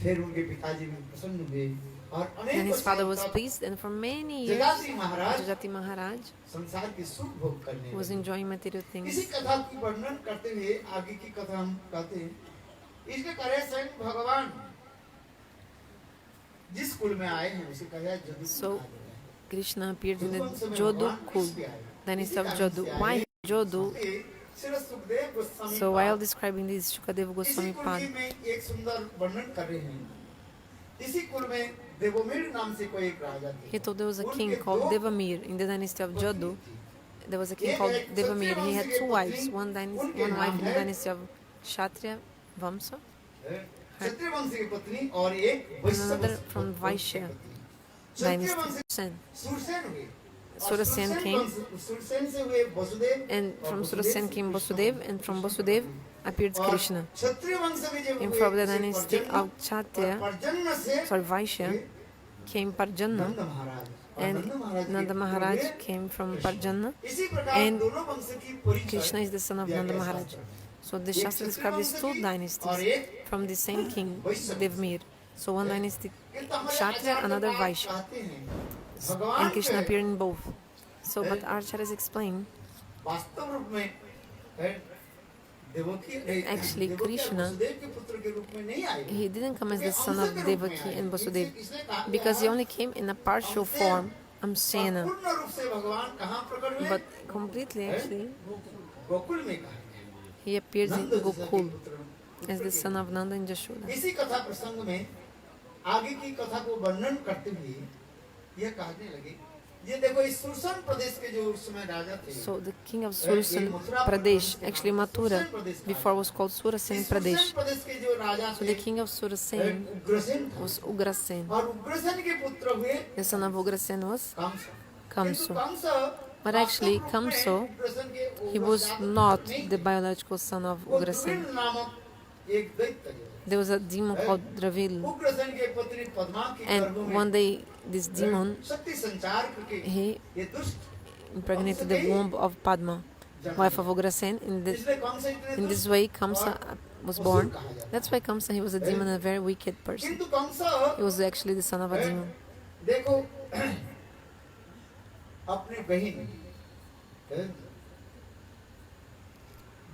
फिर उनके पिताजी में प्रसन्न हुए और Then अनेक his father was वर्षों तक pleased, and for many years, जजाति महाराज Jajati Maharaj संसार के सुख भोग करने was लगे। enjoying material इसी things. कथा की वर्णन करते हुए आगे की कथा हम कहते हैं इसके करे स्वयं भगवान जिस कुल में आए हैं उसे कहा जदु So Krishna appeared in the Jodu kul, dynasty of Jodu. Why Jodu? So while describing this, Shukadeva Goswami इसी कुल Pad, की में एक सुंदर वर्णन कर रहे हैं इसी कुल में देवोमेर नाम से कोई एक राजा थे he told there was a king called Devamir in the dynasty of Jodu. There was a king called Devamir. He had 2 wives, one wife in the dynasty of Kshatriya Vamsa, क्षत्रिय वंश की पत्नी और एक and another from Vaishya Kshatriya dynasty. वंश Sen. Sursen हुए Surasen came, Sursen से हुए Vasudev and from Surasen came Vasudev, and from Vasudev appeared और Krishna. क्षत्रिय वंश में जो And हुए from the उसे dynasty पर्जन्य of Kshatriya, और पर्जन्य से Vaishya, came Parjanna, नंद महाराज और and नंद महाराज के Nanda पुत्र Maharaj हुए came from कृष्ण। Parjanna. इसी प्रकार and दोनों वंश की परिचय Krishna is the son of दिया Nanda गया Maharaj. शास्त्र में। So the एक Shastra describes these two और dynasties एक from the same king, Vysya Devmir. So one dynasty किंतु हमारे Kshatriya, आचार्य another बात Vaishya. कहते हैं And भगवान Krishna जो है, appeared in both. So, but Acharyas explain वास्तव रूप में है, देवकी Actually, देवकी और Krishna, वसुदेव के पुत्र के रूप में नहीं आए he didn't come as the son of Devaki and Vasudev इसलिए कहा because he गया, only came in a partial form, Amsena, पूर्ण रूप से भगवान कहाँ प्रकट हुए but completely actually गोकुल में कहा he appears in Nand Gokul पुत्र as the son of Nanda and Jashoda. इसी कथा प्रसंग में आगे की कथा को वर्णन करते हुए यह कहने लगे, ये देखो इस सुरसन प्रदेश के जो उस समय राजा थे, So the king of Surasen Pradesh, actually Mathura, before was called Surasen इस सुरसन Pradesh. प्रदेश के जो राजा So थे the king of Surasen Ugrasen था, was Ugrasen. और उग्रसेन के पुत्र हुए The son of Ugrasen was Kans. Kamsu. किंतु कंस But actually, वास्तव रूप में Kamso, उग्रसेन के he was उग्रजात not नहीं the थे। biological son of वो Ugrasen. द्रविड़ नामक एक दैत्य जो There was a demon called Dravil. Ugrasen के पत्नी पद्मा की गर्भ And में one day, this demon, शक्ति संचार करके he ये दुष्ट impregnated the womb of Padma, wife of Ugrasen. इसलिए कंस इतने In this way, Kamsa was born. That's why Kamsa, he was a demon, a very wicked person. किंतु Kans He was actually the son of a demon. देखो अपनी बहन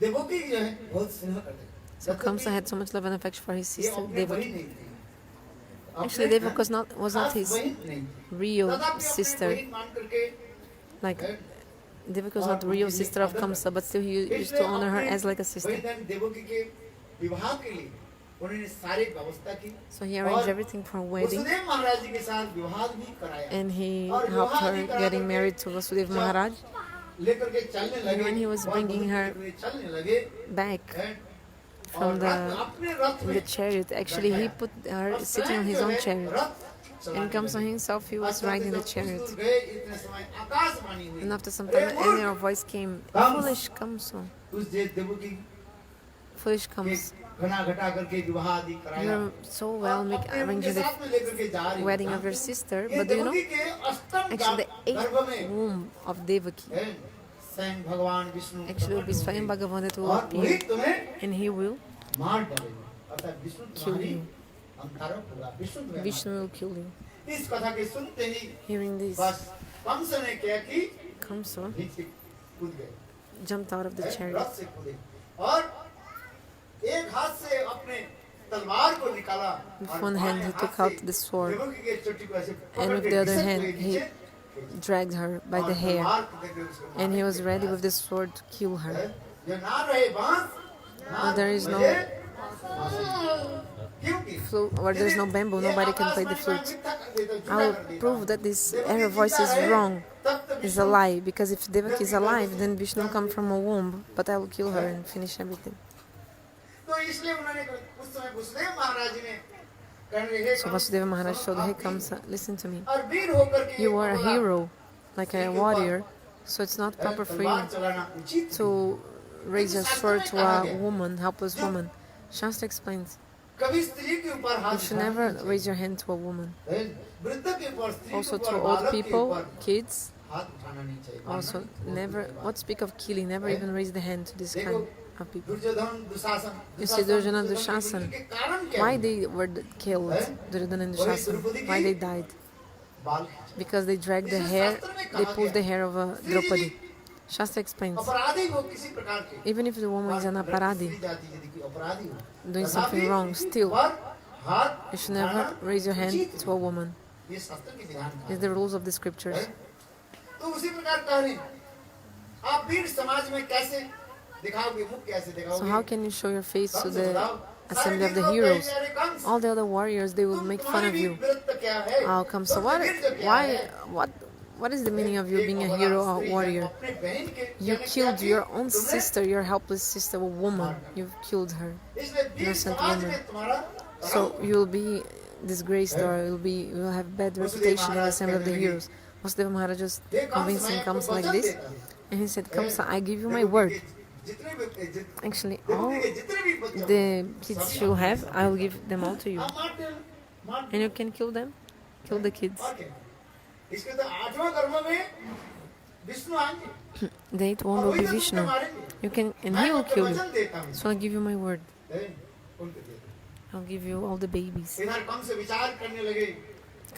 देवकी जो है बहुत स्नेह करते हैं। So Kamsa had so much love and affection for his ये sister अपनी बहन Devaki. नहीं थी। Actually, अपने Devaki was not खास his बहन नहीं थी। real तथापि अपनी sister. बहन मान करके Like, Devaki was not the real sister of Kamsa, but still he used to honor her as like a sister. बहन देवकी के विवाह के लिए उन्होंने सारी व्यवस्था की So he arranged everything for her wedding, Vasudev महाराज जी के साथ विवाह भी कराया and he helped her getting married to Vasudev Maharaj. लेकर के चलने लगे when he was bringing her चलने लगे back हैं, from और the, अपने रथ में the chariot. Actually, he put her और sitting on his स्वयं own जो है, chariot. रथ चलाने And Kamsa लगे। himself, he was और riding the जब कुछ chariot. दूर गए, इतने समय आकाशवाणी हुई। And after some time, an inner voice came, foolish Kamsa, उस देवकी foolish के Kamsa, घना घटा करके विवाह आदि कराया। you're so well और अपने arranging उनके the साथ में लेकर के जा रही wedding हैं। of your sister, ये but do you know, Devaki के अष्टम actually the गर्भ 8th में womb of Devaki, हैं, स्वयं भगवान विष्णु actually will be प्रकट Swayam होंगे। Bhagavan that will और वही appear, तुम्हें and he will मार डालेगा, अर्थात विष्णु kill तुम्हारी you. अंतरंग होगा, विष्णु तुम्हें Vishnu will kill you. मार- इस कथा के सुनते ही Hearing this, बस कंस ने क्या की Kamsa नीचे कूद गए, jumped out of the Rath chariot. से कूदे और एक हाथ से अपने तलवार को निकाला With और one hand, he बाएं took हाथ out से the sword, देवकी के चोटी को ऐसे and पकड़ with के the other घिसट hand, के he नीचे dragged her by the और hair, तलवार को देकर उसको and he मारने was के ready बाद, with the sword to kill her. जो ना रहे बांस, ना But there is no बजे, क्योंकि flute, where there's no bamboo, nobody can play the flute. I will prove that this error voice is wrong, is a lie, because if Devaki is alive, then Vishnu will come from a womb, but I will kill her and finish everything. तो इसलिए उन्होंने उस समय वसुदेव महाराज ने कहने लगे, So Vasudeva Maharaj told, hey Kamsa, listen to me. और वीर होकर के You are a बोला, hero, like a warrior, so it's not proper for तलवार you चलाना उचित to raise your sword to a woman, helpless woman. Shastra explains, कभी स्त्री के ऊपर you हाथ should उठाना never नहीं चाहिए। raise your hand to a woman. वृद्ध के ऊपर स्त्री के Also ऊपर to old बालक के people, ऊपर kids, हाथ उठाना नहीं चाहिए। also मारना never, बहुत what speak of killing, never even raise the hand to this kind of people. Duryodhan Dushasan You see Duryodhana, Dushasan Dushasana, के कारण क्या why हुआ? they were killed, Duryodhana and Dushasana, why they died? बाल खींचे। Because they dragged the hair, they pulled the hair of a Draupadi. Shastra explains, अपराधी हो किसी प्रकार के even if the woman is an aparadi, स्त्री जाति यदि कोई अपराधी हो doing something wrong, still, पर हाथ you should never raise your hand to a woman. ये शास्त्र के विधान का It's the rules of the scriptures. है। तो उसी प्रकार कह आप वीर समाज में कैसे दिखाओगे, मुख कैसे दिखाओगे? So how can you show your face to Kans the बताओ, assembly of the सारे heroes? वीरों के Kans, All the other warriors, they will make fun of you. वीरत्व क्या है? How come? So तो वीर जो क्या why, है? what is the meaning of you being a hero or warrior? अपने बहन के You कहने killed क्या your कि own तुमने sister, your helpless sister, a woman. You've killed her. इसलिए वीर innocent समाज woman. में तुम्हारा So you'll be disgraced, or you will have bad reputation in the assembly of the heroes. Vasudeva Maharaj was convincing Kamsa like this, and he said, Kamsa, I give you my word. जितने भी Actually, all जितने भी बच्चे the kids you have, I will give them all to you. आप मारते हो, मार And you can kill them, kill the kids. और क्या? इसके तो आठवां कर्म में विष्णु आएंगे The eighth और womb will वही be तो तुमने Vishnu. मारेंगे You can, and मैं he will आपको kill you. वचन देता हूँ So I'll give you my word. उनको दे दो। I'll give you all the babies. इधर कम से विचार करने लगे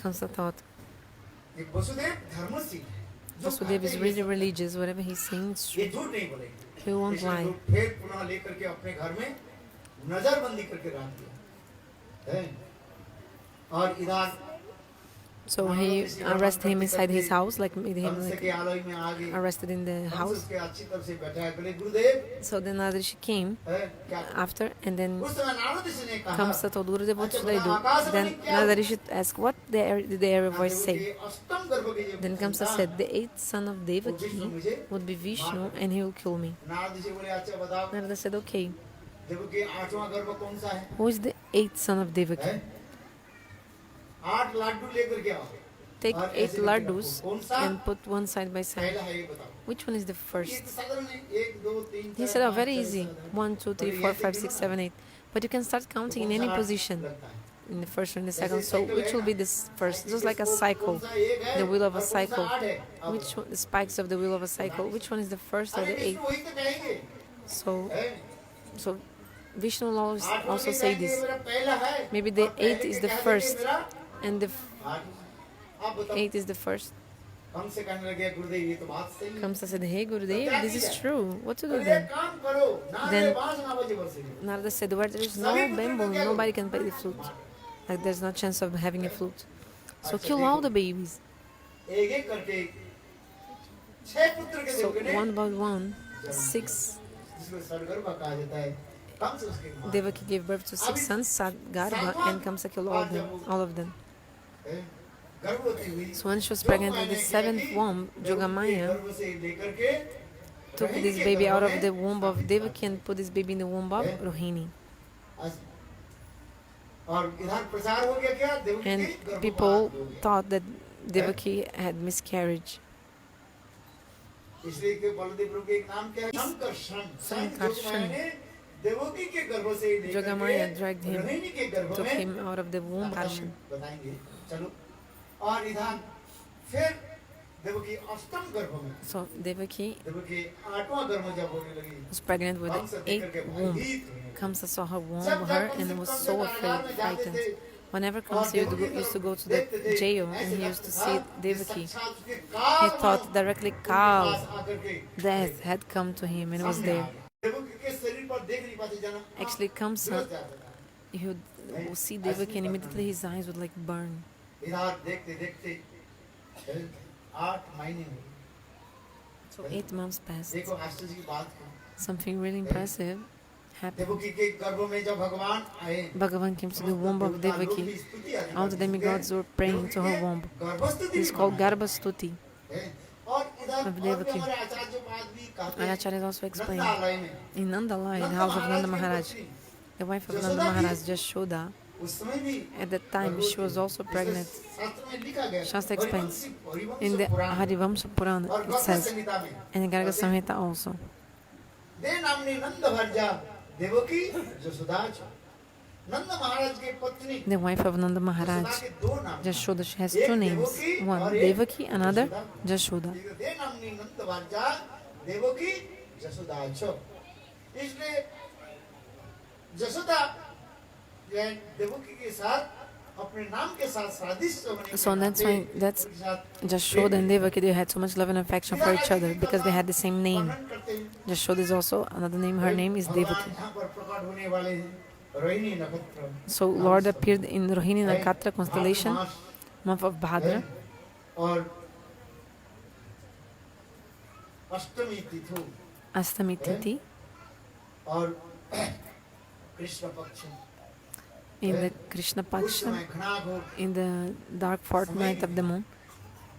Comes the thought. कि वसुदेव धर्मशील है जो Vasudeva is कहते हैं really ये सब- religious. Whatever he's saying is ये true. झूठ नहीं बोलेंगे He won't इसलिए lie. लोग फिर पुनः लेकर के अपने घर में नजरबंदी करके रख दिया है। और इधर So he arrested him inside his house, like made him Kans like के आलय में आ गए arrested in the Kans house. उसके अच्छी तरह से बैठा है बोले गुरुदेव So then Narada came है क्या after, and then उस समय नारद ऋषि ने कहा Kamsa told Gurudev, what should I do? Then Narada Rishi asked, what did the air voice say? अष्टम गर्भ के जो Then Kamsa said, the eighth son of Devaki would be Vishnu and he will kill me. Narad ऋषि बोले अच्छा बताओ Narada said, okay, Devaki आठवां गर्भ कौन सा है who is the eighth son of Devaki? हैं? 8 लाडू लेकर के आओ Take और 8 ऐसे करके lardus रखो। कौन सा and put one side by side. पहला है ये बताओ Which one is the ये first? तो साधारण है 1 2 3 He 4 said, oh, 5 very 6 easy. 7 1, 2, 3, 4, 5, 6, 7, 8. But you can start counting in any position. In the first or in the second. So which will be this first? Just like a cycle. The wheel of a cycle. Which one, the spikes of the wheel of a cycle. Which one is the first or अरे the eighth? Vishnu वही तो कहेंगे So हैं? so Vishnu will आठवां also भी say कहेंगे, this. मेरा पहला है Maybe the और पहले eighth is के the कहेंगे first. मेरा And the आठ। आप बताओ 8th is the first. हम से कहने लगे गुरुदेव ये तो बात सही है Kamsa said, hey Gurudev, this is true. What to do बोले, then? एक काम करो ना Then- रे बांस ना बजे बरसे Narada said, where there is no bamboo, nobody can play the flute. Like there's no chance of having a flute. So kill all the babies. एक एक करके 6 पुत्र के So देवकी ने one by one, 6 जिसको सरगर्भ कहा जाता है कम से उसके मां Devaki gave birth to 6 sons, Garbha, and Kamsa killed all of them. हैं? गर्भवती हुई So when she was pregnant with the 7th womb, Jogamaya गर्भ से लेकर के took this baby out of the womb of Devaki and put this baby in the womb of Rohini. और इधर प्रचार हो गया क्या देवकी And की गर्भपात people हो गया। thought that Devaki had miscarriage. इसलिए कि बलदेव प्रभु के एक नाम क्या है संकर्षण संकर्षण। ने देवकी के गर्भ से लेकर Jogamaya के dragged him, रोहिणी के गर्भ took में him out of the womb. Karshan. बताएंगे चलो और इधर फिर देवकी अष्टम गर्भ में So Devaki देवकी आठवां गर्भ जब होने लगी was pregnant with Kans the देख करके 8th womb. भयभीत हुए। Kamsa saw her womb, जब her, जब and Kans was Kans so कारागार afraid, में जाते frightened. थे, Whenever और Kamsa Devaki used to go to देखते the थे, jail ऐसे and he used to लगता see था कि Devaki, साक्षात उसके he काल thought directly उनके Kal, पास आकर के death, had come to him and was सामने there. आ गया। देवकी के शरीर पर देख नहीं पाते जना Actually, Kamsa, झुलस जाता था। he would see Devaki and immediately his eyes would like burn. इधर देखते देखते 8 महीने हुए। So 8 months passed. देखो आश्चर्य की बात है Something really impressive happened. Devaki के गर्भ में जब भगवान आए Bhagavan came to the womb of Devaki. All the demigods were praying to her womb. This is called Garbha Stuti. और इधर of Devaki. हमारे आचार्योपाद भी कहते And हैं Acharya also explained. नंदालय में In Nandalai, the Nand house of Nanda की Maharaj, पत्नी, the wife of Nanda Maharaj, Jashoda, उस समय भी at that time she was also pregnant. शास्त्र में लिखा गया Shastra explains. Harivansh In the Purana Harivamsa Purana, और it गर्भ says, संहिता में and in Garga Samhita also, दे नामनी नंद भर्जा देवकी जसोदा छ। नंद महाराज की पत्नी the wife of Nanda Maharaj, Jasoda के 2 नाम Jashoda, she has 2 names. One Devaki, another Jashoda. दे नामनी नंद भर्जा देवकी जसोदा छ। इसलिए जसोदा ये देवकी के साथ अपने नाम के साथ सादृश्य होने के So that's why that's उनके साथ Jashoda and Devaki, they had so much love and affection for each other because they had the same name. वर्णन करते हैं। Jashoda is also another name, her name is भगवान Devaki. यहाँ पर प्रकट होने वाले हैं रोहिणी नक्षत्र So Lord appeared in Rohini Nakatra constellation, month of Bhadra, और अष्टमी तिथि Astami Tithi, और कृष्ण पक्ष in the Krishna उस Paksha, समय घनाघोर in the dark fortnight of the moon.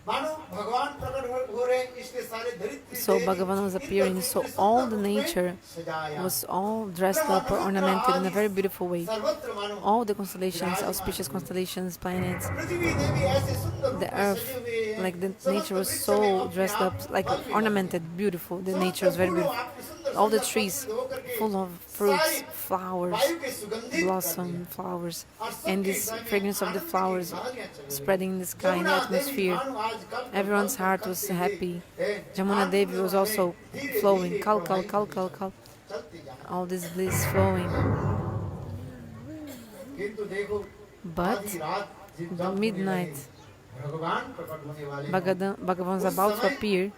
मानो भगवान प्रकट हो रहे हैं, इसलिए सारे धरित्री So से Bhagavan was Indra appearing, so पुत्र all the सुंदर रूप में nature सजाया। was all dressed up or ornamented in a very beautiful way. सर्वत्र मानो All the constellations, auspicious constellations, planets, पृथ्वी देवी ऐसे सुंदर रूप the में earth, सजे हुए हैं। like the समस्त nature was वृक्ष में so अपने dressed आप up, like फल भी ornamented, beautiful. The लगाते हैं। nature was very समस्त beautiful. फूलों आपके सुंदर All the सुंदर trees पत्र होकर के full of fruits, flowers, वायु के सुगंधित कर blossom, दिया। flowers, और सबके and this हृदय में fragrance of the आनंद की flowers लहरियां चल रही। spreading in the sky, in the Jamuna Devi atmosphere. मानो आज कल कल Everyone's कल heart कल was करते happy. हुए, Jamuna Devi was also धीरे flowing, धीरे kal kal बढ़ाई kal हुई kal kal, चलती जा। all this bliss flowing. किंतु देखो But आधी रात जब the होने midnight, लगे, भगवान प्रकट होने वाले हैं। Bhagavan was about to appear.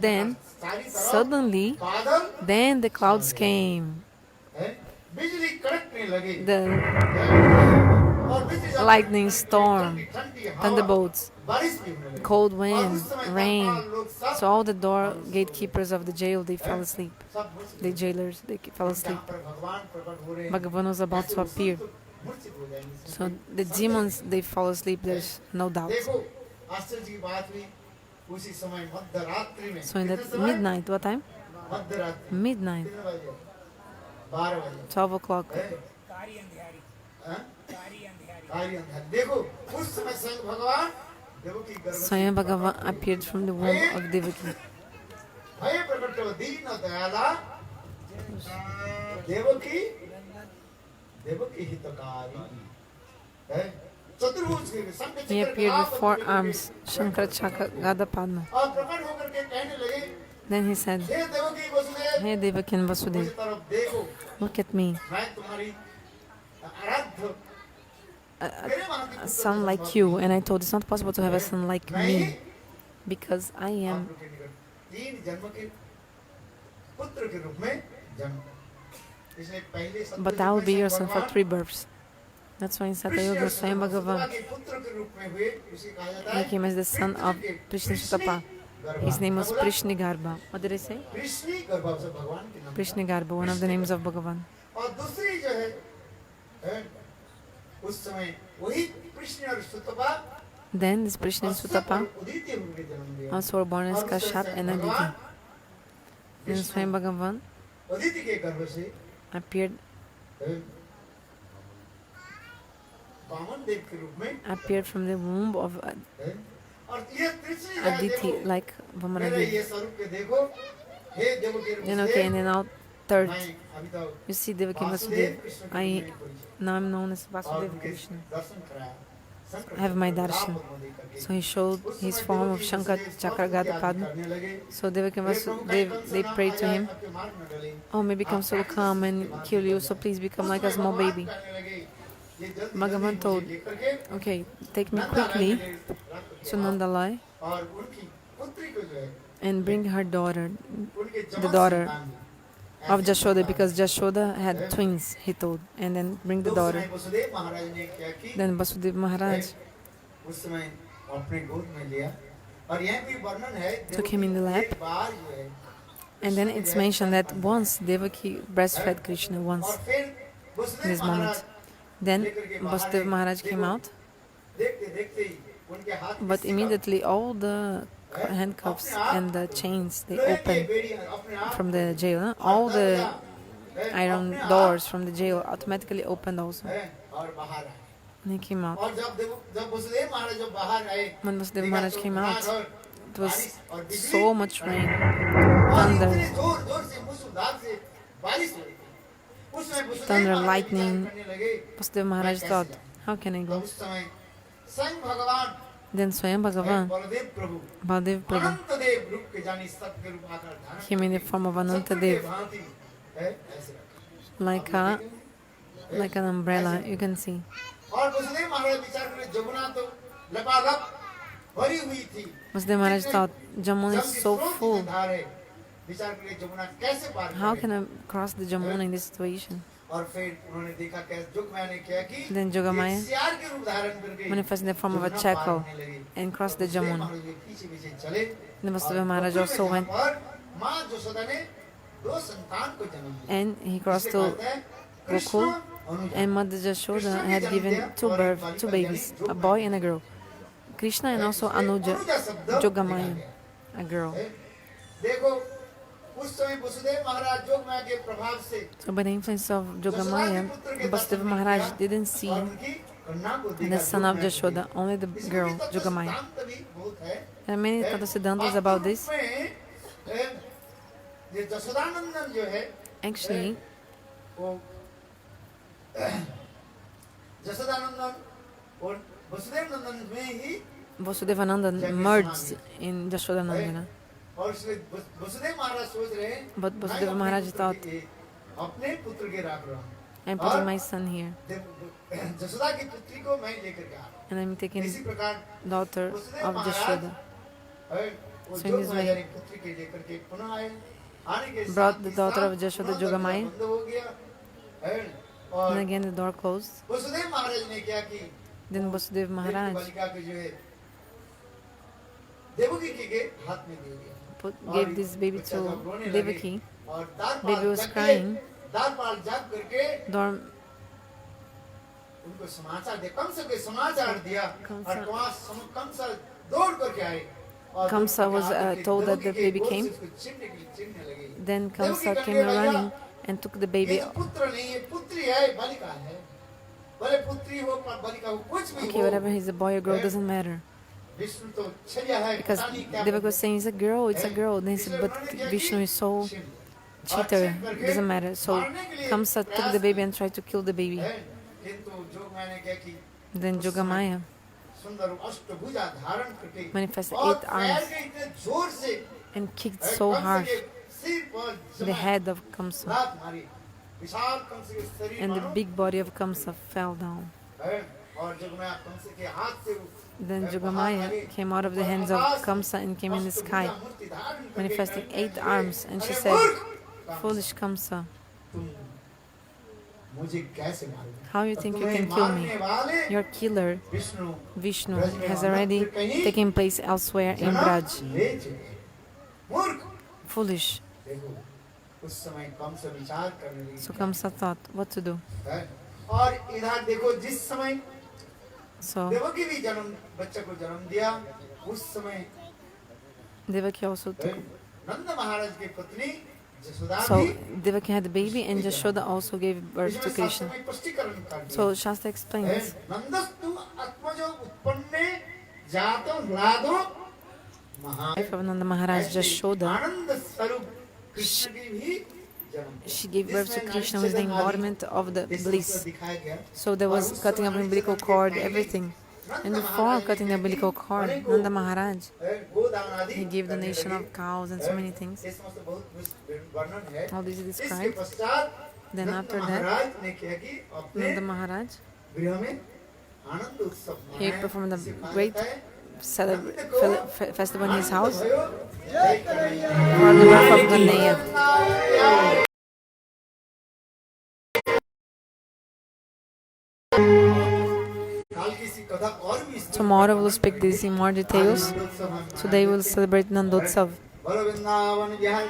Then सारी तरफ suddenly, बादल then the clouds came. है, बिजली कड़कने लगे The और बिजली जब lightning कड़कने storm, लगी, ठंडी हवा, thunderbolts, बारिश भी होने लगी। cold और wind, उस समय rain. तत्काल लोग सब So all the door gatekeepers of the jail, they fell asleep. सब मूर्छित The jailers, they fell asleep. जहाँ पर भगवान प्रकट हो रहे हैं, Bhagavan was about ऐसे to वो सब appear. तो मूर्छित हो जाएंगे। So the demons, they fall asleep, there's no doubt. देखो आश्चर्य की बात हुई उसी समय मध्य रात्रि में। So in कितने that समय? midnight, what time? मध्य रात्रि Midnight, कितने बजे? 12 बजे 12 o'clock. है? हाँ? कारी अंधेरी। देखो उस समय स्वयं भगवान देवकी गर्भ से Swayam Bhagavan appeared from the womb of Devaki. भय प्रकट हो दीन दयाला देवकी देवकी हितकारी है चतुर्भुज के संग He चक्र appeared with कला 4 पद्म arms, Shankara Chakra, Gada Padma. और प्रकट होकर के कहने लगे Then he said, hey Devaki Vasudev Hey Devaki and मुझे Vasudev, तरफ देखो look at me. मैं तुम्हारी आराध्य मेरे वहां की A son like you. And I told, it's not possible to have a son like मैं me. Because I आप am, लोग के निकट तीन जन्म के पुत्र के रूप में जन्म इसलिए पहले सत्युग but I will में be your स्वयं son for भगवान 3 births. That's why in Satayuga, Swayam Bhagavan, पुत्र के रूप में हुए उसे कहा जाता he है came as the son of Prishni Sutapa. His name was Prishnigarbha. What did I say? Krishni गर्भ से भगवान के नाम Prishnigarbha, one of the names of Bhagavan. और दूसरी जो है, उस समय वही कृष्ण और सुतपा Then this Prishni and Sutapa उदित रूप में जन्म लिया also were born as और उस समय Kashyap and भगवान Aditi. Then Krishna Swayam Bhagavan उदित के गर्भ से appeared वामन देव के रूप में from the womb of और ये तीसरी जो है, Aditi, देखो, like मेरे Vamanadevi. ये स्वरूप के देखो हे देवो के Then okay, and then now third, मैं अभी तो you see Devaki and Vasudev Vasudeva. Krishna I के परिचय now I'm known as और Vasudeva उनके Krishna. दर्शन कराया I have my darshan. So he showed his form of Shankar Chakra Gada Padma. So Devaki and Vasudeva, they prayed to him, oh, maybe Kamsa will come and kill you, so please become like a small baby. Bhagavan told, okay, take me quickly to Nandalai और उनकी पुत्री को जो है and bring her daughter, उनके the जमक daughter संतान of Jashoda, because Jashoda had twins, he told, and then bring the तो उस daughter. समय वसुदेव महाराज ने क्या की Then Vasudeva Maharaj उस समय अपने गोद में लिया और यह भी वर्णन है took him in the lap, एक बार जो है and then it's mentioned that once Devaki breastfed Krishna, और once फिर in Vasudev this Maharaj moment. Then Vasudeva Maharaj came out, देखते देखते ही उनके हाथ में but सिक्का, immediately all the handcuffs and the chains, they लोहे की opened बेड़ी अपने आप from the jail. Huh? All the iron doors from the jail automatically opened also. है और बाहर आए And he came out. और जब वसुदेव महाराज जब बाहर आए When Vasudeva देखा Maharaj तो came out, बाहर it was बारिश और बिजली so much rain, और thunder, इतने जोर जोर से मूसलाधार से बारिश हो रही थी उस समय वसुदेव thunder, महाराज lightning. विचार करने लगे Vasudeva Maharaj thought, how can I तब go? उस समय स्वयं भगवान Then Swayam Bhagavan, बलदेव प्रभु Baladev Prabhu, अनंत देव रूप के जानी सबके रूप आकर धारण came in the form of Ananta सबके Dev, भांति है ऐसे रखा। like an umbrella, you can see. और वसुदेव महाराज विचार करे जमुना तो लबालब भरी हुई थी Vasudeva Maharaj thought, Jamuna जम is की so स्रोत की full. धार है विचार करे जमुना कैसे पार How करें? can I cross the Jamuna in this situation? और फिर उन्होंने देखा कैसे जोगमाया ने किया कि Then Jogamaya एक सियार के रूप धारण करके manifested in the form of a Jamuna jackal पार होने लगी। and crossed the Vasudev Jamuna. महाराज के पीछे पीछे चले Then Vasudeva और Maharaj पृथ्वी also में went जहाँ पर माँ यशोदा ने दो संतान को जन्म दिया and he crossed जिसे to कहते हैं Gokul, Krishna Anuja. and Mother Jashoda had given two babies, a boy and a girl. Krishna and also Anuja, Jogamaya, a girl. देखो उस समय वसुदेव महाराज जोगमाया के प्रभाव से So by the influence of Jogamaya, Vasudeva Maharaj didn't see और उनकी कन्या को देखा the son of जोगमाया को Jashoda, only the देखा। girl, इसमें भी Jogamaya. दृष्टांत भी बहुत है। There are many Siddhantas about this. ये जसोदानंदन जो है Actually, वो जसोदानंदन और वसुदेव नंदन में ही Vasudevananda merged in Jashodanandana. और इसलिए वसुदेव महाराज सोच रहे हैं But Vasudeva Maharaj thought, अपने पुत्र के राख रहा हूँ I'm putting my son here Jasoda की पुत्री को मैं लेकर के आ रहा हूँ and I'm taking इसी प्रकार daughter Vasudev of Maharaj Jashoda. वो So in जोग this माया way, की पुत्री के लेकर के पुनः आए आने के brought साथ the ही daughter साथ of Jashoda, पुनः दरवाजा Jogamaya. बंद हो गया And और again the door closed. Vasudev महाराज ने क्या की Then Vasudev Maharaj बालिका के जो है देवकी के हाथ में दे दिया gave this baby to Devaki. और दार Baby was crying. दारपाल जाग करके Dorm, उनको समाचार दे कम से समाचार दिया Kamsa- और कंसा दौड़ करके आए और Kamsa दौड़ करके was, आकर के told that the देवकी के baby गोद से came. उसको छीनने लगी। then देवकी Kamsa कहने came लगी, "भैया, running and took the baby. ये पुत्र नहीं है पुत्री है बालिका है भले पुत्री हो बालिका हो कुछ भी Okay, हो whatever he's a boy or girl doesn't matter. Vishnu तो छलिया है Because पता नहीं क्या Devaki was saying it's a girl, it's a girl. Then he said, but Vishnu is so cheater, doesn't matter. So Kamsa took the baby and tried to kill the baby. है किंतु जो मैंने क्या की Then Jogamaya सुंदर अष्टभुजा धारण करके manifested और 8 पैर arms के इतने जोर से and kicked so Kans harsh के सिर पर the जमा head of Kamsa. लात मारी विशाल कंस के शरीर And the मानो big body of Kamsa fell down. है और जब मैं कंस के हाथ से Then Jogamaya came out of the hands of Kamsa and came in the sky, manifesting 8 arms. And she said, foolish Kamsa, तुम मुझे कैसे मारोगे how you think you can kill me? Your killer, Vishnu Vishnu, has already taken place elsewhere in Braj. ले चले मूर्ख Foolish. देखो उस समय कंस विचार करने लगी So Kamsa thought what to do. है और इधर देखो जिस समय So देवकी भी जन्म बच्चे को जन्म दिया उस समय Devaki also took. नंद महाराज की पत्नी जसोदा So भी Devaki had a baby and Jashoda also gave birth to इसमें Krishna. शास्त्र में स्पष्टीकरण कर दिया So Shastra explains, नंदस्तु आत्मजो उत्पन्ने जातो ह्लादो महा wife of Nanda Maharaj Jashoda, आनंद स्वरूप कृष्ण की भी जन्म दिया। she gave birth to जिसमें Krishna with the नाट्य आदि embodiment of the इस bliss. तरह दिखाया गया। So there was cutting of umbilical cord, everything. And before cutting the umbilical cord, Nanda Maharaj, गोदान आदि he gave donation of cows and so many things. इसमें तो बहुत वर्णन है। All this is इसके described. पश्चात Then नंद after that, महाराज ने क्या कि अपने Nanda Maharaj, गृह में आनंद उत्सव he मनाया। performed a इसे कहा great जाता है, festival in his house जय Kanhaiya. for the birth of Ganaya. काल की सी कथा और भी इस Tomorrow we'll speak this in more details. आनंदोत्सव हम Today we'll celebrate Nandotsav. बोलो वृंदावन बिहार